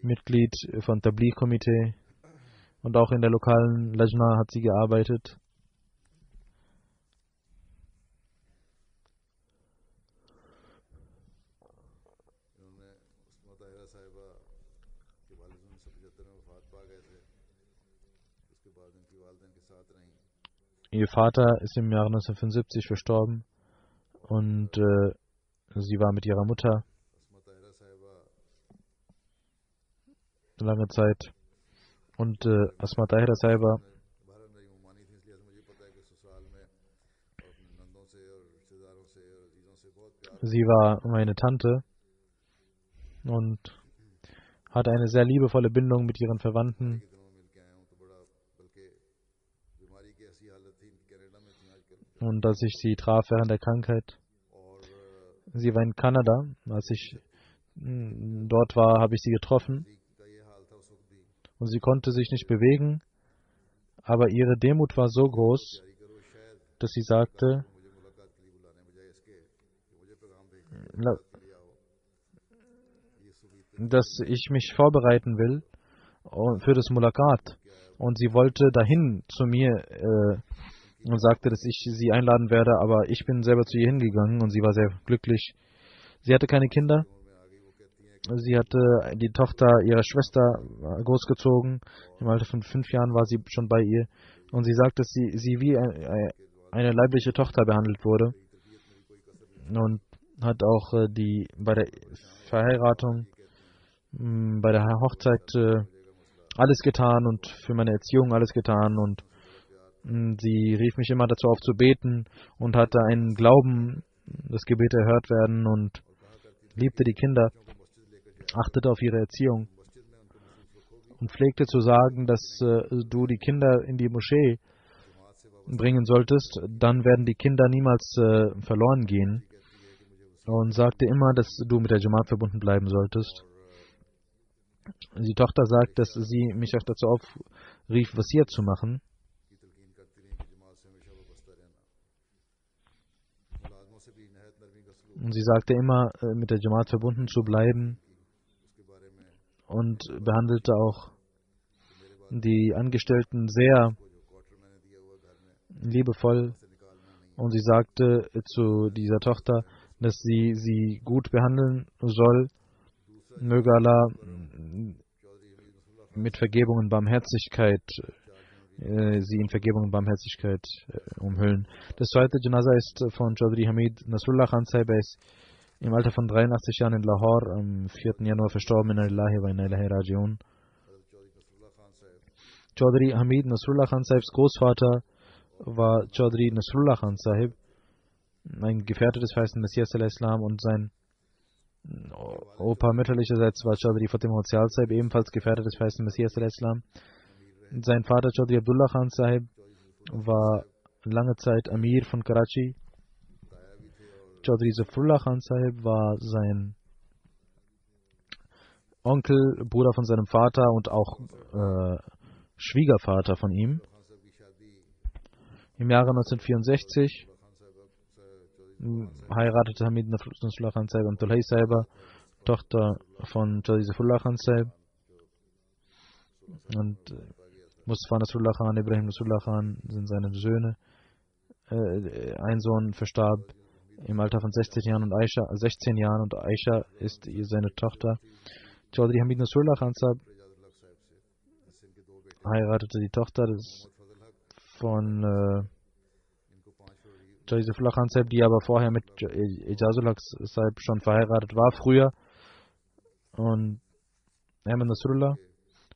Mitglied von Tabligh-Komitee und auch in der lokalen Lajna hat sie gearbeitet. Ihr Vater ist im Jahre 1975 verstorben und sie war mit ihrer Mutter lange Zeit. Und Asma Tahira Sahiba sie war meine Tante und hatte eine sehr liebevolle Bindung mit ihren Verwandten. Und als ich sie traf während der Krankheit, sie war in Kanada, als ich dort war, habe ich sie getroffen und sie konnte sich nicht bewegen, aber ihre Demut war so groß, dass sie sagte, dass ich mich vorbereiten will für das Mulakat Und sie wollte dahin zu mir und sagte, dass ich sie einladen werde, aber ich bin selber zu ihr hingegangen und sie war sehr glücklich. Sie hatte keine Kinder. Sie hatte die Tochter ihrer Schwester großgezogen. Im Alter von 5 Jahren war sie schon bei ihr. Und sie sagt, dass sie wie eine leibliche Tochter behandelt wurde. Und hat auch bei der Verheiratung, bei der Hochzeit alles getan und für meine Erziehung alles getan. Und sie rief mich immer dazu auf zu beten und hatte einen Glauben, dass Gebete erhört werden, und liebte die Kinder, achtete auf ihre Erziehung und pflegte zu sagen, dass du die Kinder in die Moschee bringen solltest, dann werden die Kinder niemals verloren gehen, und sagte immer, dass du mit der Jamaat verbunden bleiben solltest. Die Tochter sagt, dass sie mich auch dazu aufrief, Wasiat zu machen. Und sie sagte immer, mit der Jamaat verbunden zu bleiben, und behandelte auch die Angestellten sehr liebevoll. Und sie sagte zu dieser Tochter, dass sie gut behandeln soll. Möge Allah mit Vergebung und Barmherzigkeit sie in Vergebung und Barmherzigkeit umhüllen. Das zweite Janaza ist von Chaudhry Hamid Nasrullah Khan Sahib. Er ist im Alter von 83 Jahren in Lahore am 4. Januar verstorben. Inna lillahi wa inna ilaihi raji'un. Chaudhry Hamid Nasrullah Khan Sahibs Großvater war Chaudhry Nasrullah Khan Sahib, ein Gefährte des Feisten Messias al-Islam, und sein Opa mütterlicherseits war Chaudhry Fatima Husyal Sahib, ebenfalls Gefährte des Feisten Messias al-Islam. Sein Vater Chaudhry Abdullah Khan Sahib war lange Zeit Amir von Karachi. Chaudhry Zafrullah Khan Sahib war sein Onkel, Bruder von seinem Vater und auch Schwiegervater von ihm. Im Jahre 1964 heiratete Hamid Nasrullah Khan Sahib Abdullah Sahib, Tochter von Chaudhry Zafrullah Khan Sahib, und Mustafa Nasrullah Khan, Ibrahim Nasrullah Khan sind seine Söhne. Ein Sohn verstarb im Alter von 16 Jahren und Aisha ist seine Tochter. Chaudhry Hamid Nasrullah Khan Sahib heiratete die Tochter von Chaudhry Zafrullah Khan Sahib, die aber vorher mit Ijazullah Sahib schon verheiratet war, früher. Und Ahmed Nasrullah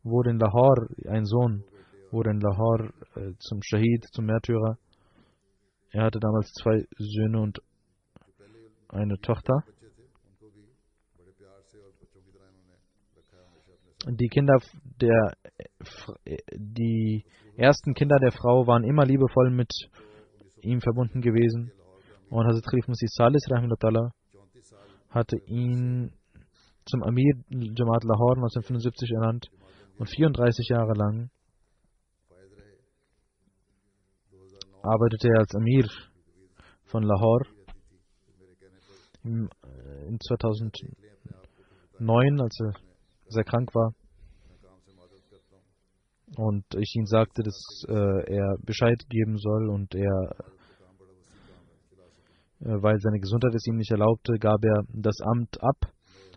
wurde in Lahore, ein Sohn, wurde in Lahore zum Shahid, zum Märtyrer. Er hatte damals 2 Söhne und eine Tochter. Die ersten Kinder der Frau waren immer liebevoll mit ihm verbunden gewesen. Und Hazrat Khalif Masih Salis Rahimahullah hatte ihn zum Amir Jamaat Lahore 1975 ernannt und 34 Jahre lang arbeitete er als Amir von Lahore. In 2009, als er sehr krank war und ich ihm sagte, dass er Bescheid geben soll, und weil seine Gesundheit es ihm nicht erlaubte, gab er das Amt ab,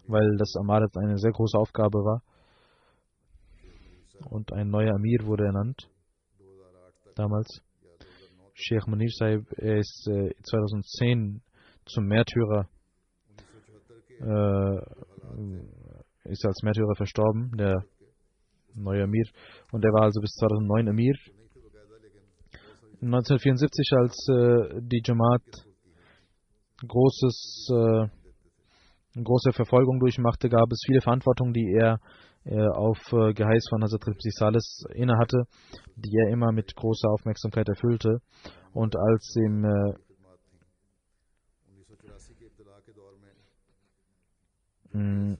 weil das Amarat eine sehr große Aufgabe war, und ein neuer Amir wurde ernannt damals. Sheikh Munir Sahib, er ist 2010 zum Märtyrer, ist als Märtyrer verstorben, der neue Amir, und er war also bis 2009 Amir. 1974, als die Jamaat große Verfolgung durchmachte, gab es viele Verantwortungen, die er auf Geheiß von Hazrat Masih Salis innehatte, die er immer mit großer Aufmerksamkeit erfüllte. Und als im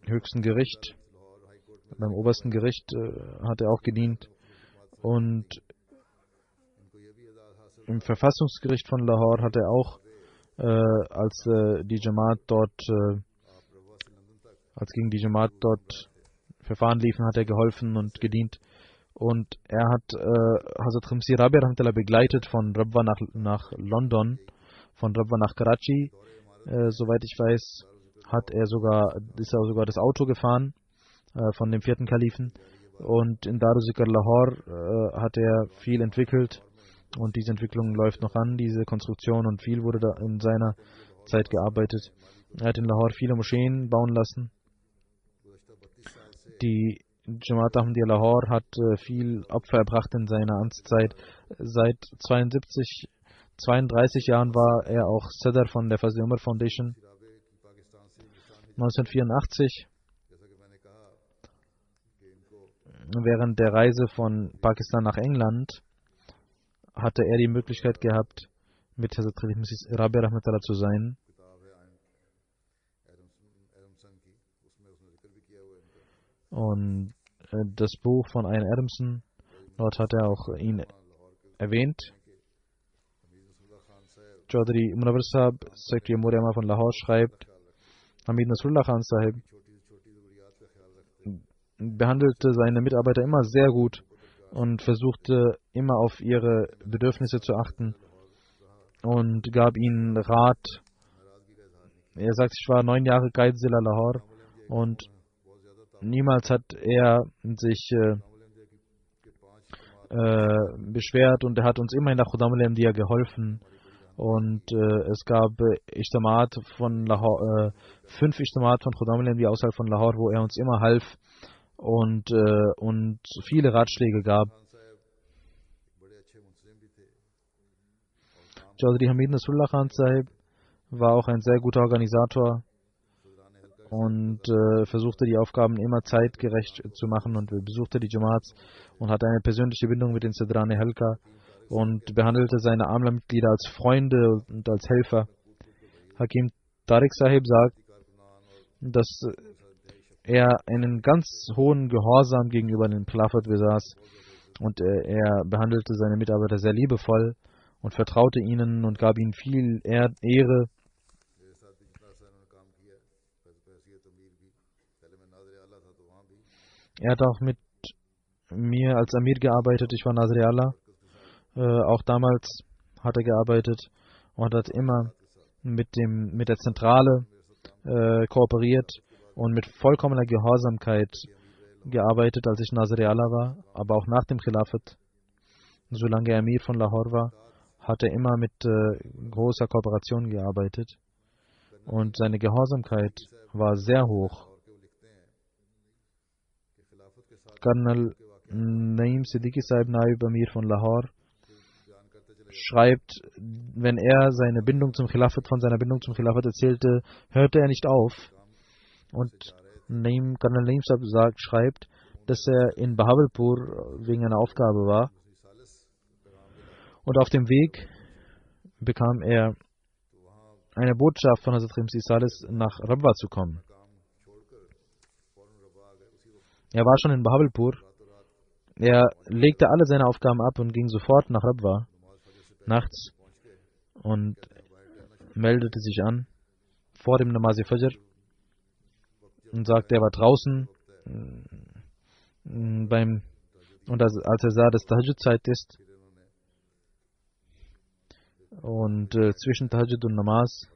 höchsten Gericht, beim obersten Gericht, hat er auch gedient, und im Verfassungsgericht von Lahore hat er auch, als gegen die Jamaat dort Verfahren liefen, hat er geholfen und gedient. Und er hat Hazrat Khamsi Rabi rahmatullah begleitet von Rabwa nach London, von Rabwa nach Karachi. Soweit ich weiß, ist er sogar das Auto gefahren von dem 4. Kalifen. Und in Daruzikr Lahore hat er viel entwickelt. Und diese Entwicklung läuft noch an, diese Konstruktion, und viel wurde da in seiner Zeit gearbeitet. Er hat in Lahore viele Moscheen bauen lassen. Die Jamaat Ahmadiyya Lahore hat viel Opfer erbracht in seiner Amtszeit. Seit 32 Jahren war er auch Sadr von der Fazl Umar Foundation. 1984, während der Reise von Pakistan nach England, hatte er die Möglichkeit gehabt, mit Hazrat Khalid Rabi rahmatullah zu sein. Und das Buch von Ian Adamson, dort hat er auch ihn erwähnt. Chaudhry Munawwar Sahab, Sekretär Muriama von Lahore, schreibt, Hamid Nasrullah Khan Sahib behandelte seine Mitarbeiter immer sehr gut und versuchte immer auf ihre Bedürfnisse zu achten und gab ihnen Rat. Er sagt, ich war 9 Jahre Qaid-Zilla Lahore und niemals hat er sich beschwert, und er hat uns immer in der Khuddam al-Ahmadiyya geholfen. Und es gab Ijtimaat von Lahore, 5 Ijtimaat von Khuddam al-Ahmadiyya außerhalb von Lahore, wo er uns immer half und viele Ratschläge gab. Chaudhry Hamid Nasrullah Khan Sahib war auch ein sehr guter Organisator und versuchte die Aufgaben immer zeitgerecht zu machen und besuchte die Jamaats und hatte eine persönliche Bindung mit den Sadrane Halqa und behandelte seine Amla-Mitglieder als Freunde und als Helfer. Hakim Tariq Sahib sagt, dass er einen ganz hohen Gehorsam gegenüber dem Khilafat besaß und er behandelte seine Mitarbeiter sehr liebevoll und vertraute ihnen und gab ihnen viel Ehre. Er hat auch mit mir als Amir gearbeitet. Ich war Nazir Allah. Auch damals hat er gearbeitet und hat immer mit der Zentrale kooperiert und mit vollkommener Gehorsamkeit gearbeitet, als ich Nazir Allah war. Aber auch nach dem Khilafat, solange er Amir von Lahore war, hat er immer mit großer Kooperation gearbeitet. Und seine Gehorsamkeit war sehr hoch. Colonel Naim Siddiqui Sahib Naib Amir von Lahore schreibt, wenn er von seiner Bindung zum Khilafat erzählte, hörte er nicht auf. Und Colonel Naim Sahib schreibt, dass er in Bahawalpur wegen einer Aufgabe war. Und auf dem Weg bekam er eine Botschaft von Hazrat Khamsi Salis, nach Rabwa zu kommen. Er war schon in Bahawalpur. Er legte alle seine Aufgaben ab und ging sofort nach Rabwa nachts und meldete sich an vor dem Namaz Fajr und sagte, er war draußen und als er sah, dass Tahajjud-Zeit ist und zwischen Tahajjud und Namaz,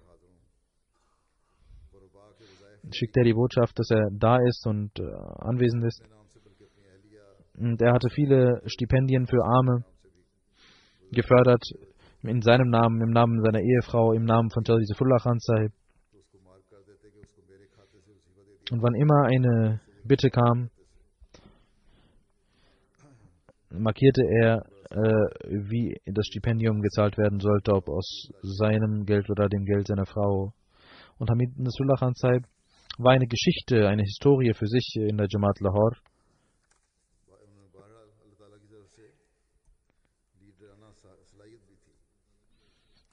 schickt er die Botschaft, dass er da ist und anwesend ist. Und er hatte viele Stipendien für Arme gefördert, in seinem Namen, im Namen seiner Ehefrau, im Namen von Chaudhry Saifullah Khan Sahib. Und wann immer eine Bitte kam, markierte er, wie das Stipendium gezahlt werden sollte, ob aus seinem Geld oder dem Geld seiner Frau. Und Hamid Nasrullah Khan Sahib war eine Geschichte, eine Historie für sich in der Jamaat Lahore.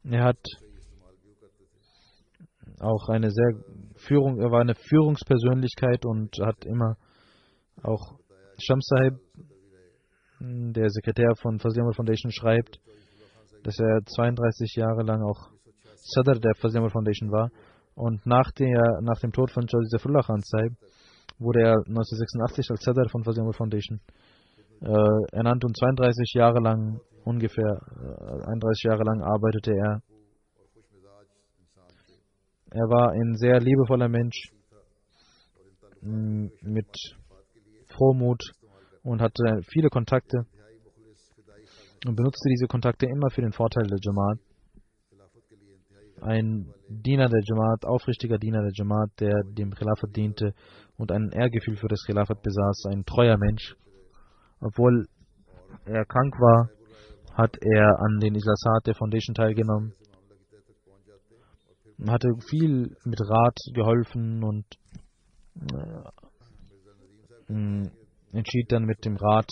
Er hat auch er war eine Führungspersönlichkeit und hat immer auch Shams Sahib, der Sekretär von Fazl Umar Foundation, schreibt, dass er 32 Jahre lang auch Sadr der Fazl Umar Foundation war. Und nach dem Tod von Chaudhry Saifullah Khan Sahib wurde er 1986 als Sadr von Fazl Umar Foundation ernannt und 32 Jahre lang, ungefähr 31 Jahre lang arbeitete er. Er war ein sehr liebevoller Mensch mit Frohmut und hatte viele Kontakte und benutzte diese Kontakte immer für den Vorteil der Jamaat. Ein Diener der Jamaat, aufrichtiger Diener der Jamaat, der dem Khilafat diente und ein Ehrgefühl für das Khilafat besaß, ein treuer Mensch. Obwohl er krank war, hat er an den Ijlasat der Foundation teilgenommen, hatte viel mit Rat geholfen und entschied dann mit dem Rat.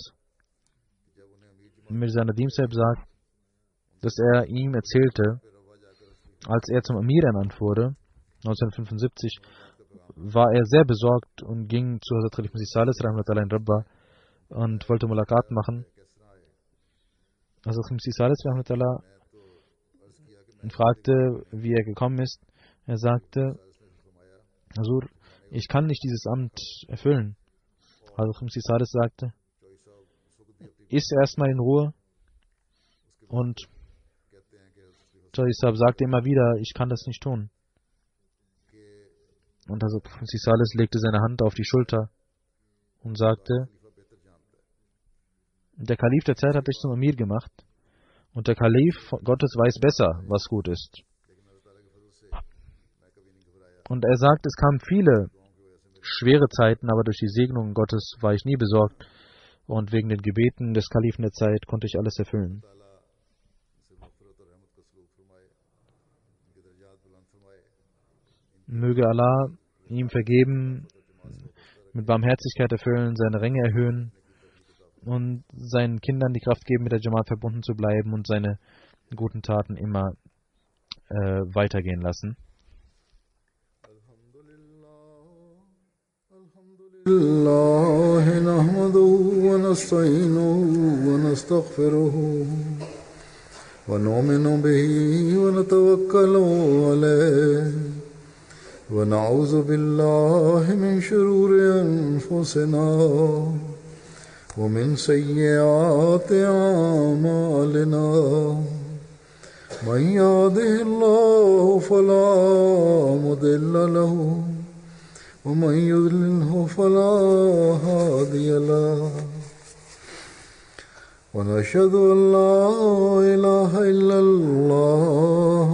Mirza Nadim Sahib sagt, dass er ihm erzählte, als er zum Amir ernannt wurde, 1975, war er sehr besorgt und ging zu Hazrat Khalif Masih Salis Rahmatullah in Rabba und wollte Mulakat machen. Hazrat Khalif Masih Salis Rahmatullah fragte, wie er gekommen ist. Er sagte, Hazur, ich kann nicht dieses Amt erfüllen. Hazrat Khalif Masih Salis sagte, iss erstmal in Ruhe. Und Chaudhry Sahib sagte immer wieder, ich kann das nicht tun. Und Hazrat Masih Salis legte seine Hand auf die Schulter und sagte, der Kalif der Zeit hat dich zum Amir gemacht und der Kalif Gottes weiß besser, was gut ist. Und er sagt, es kamen viele schwere Zeiten, aber durch die Segnungen Gottes war ich nie besorgt und wegen den Gebeten des Kalifen der Zeit konnte ich alles erfüllen. Möge Allah ihm vergeben, mit Barmherzigkeit erfüllen, seine Ränge erhöhen und seinen Kindern die Kraft geben, mit der Jamaat verbunden zu bleiben und seine guten Taten immer weitergehen lassen. Alhamdulillah nahmaduhu wa nasta'inuhu wa nastaghfiruhu wa nu'minu bihi wa natawakkalu alayhi ونعوذ بالله من شرور أنفسنا ومن سيئات أعمالنا من يهده الله فلا مضل له ومن يضلله فلا هادي له ونشهد أن لا إله إلا الله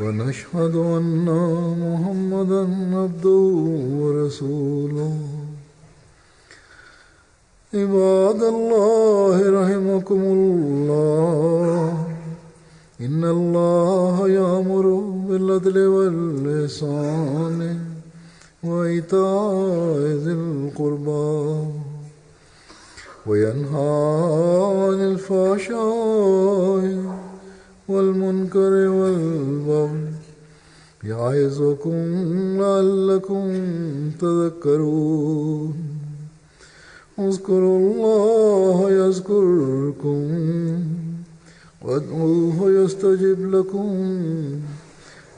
ونشهد أن محمدا عبده ورسوله عباد الله رحمكم الله إن الله يأمر بالعدل والإحسان وإيتاء ذي القربى وينهى عن الفحشاء والمنكر والبغي يعظكم لعلكم تذكرون اذكروا الله يذكركم وادعوه يستجب لكم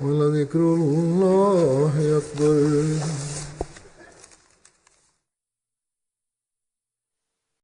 ولذكر الله أكبر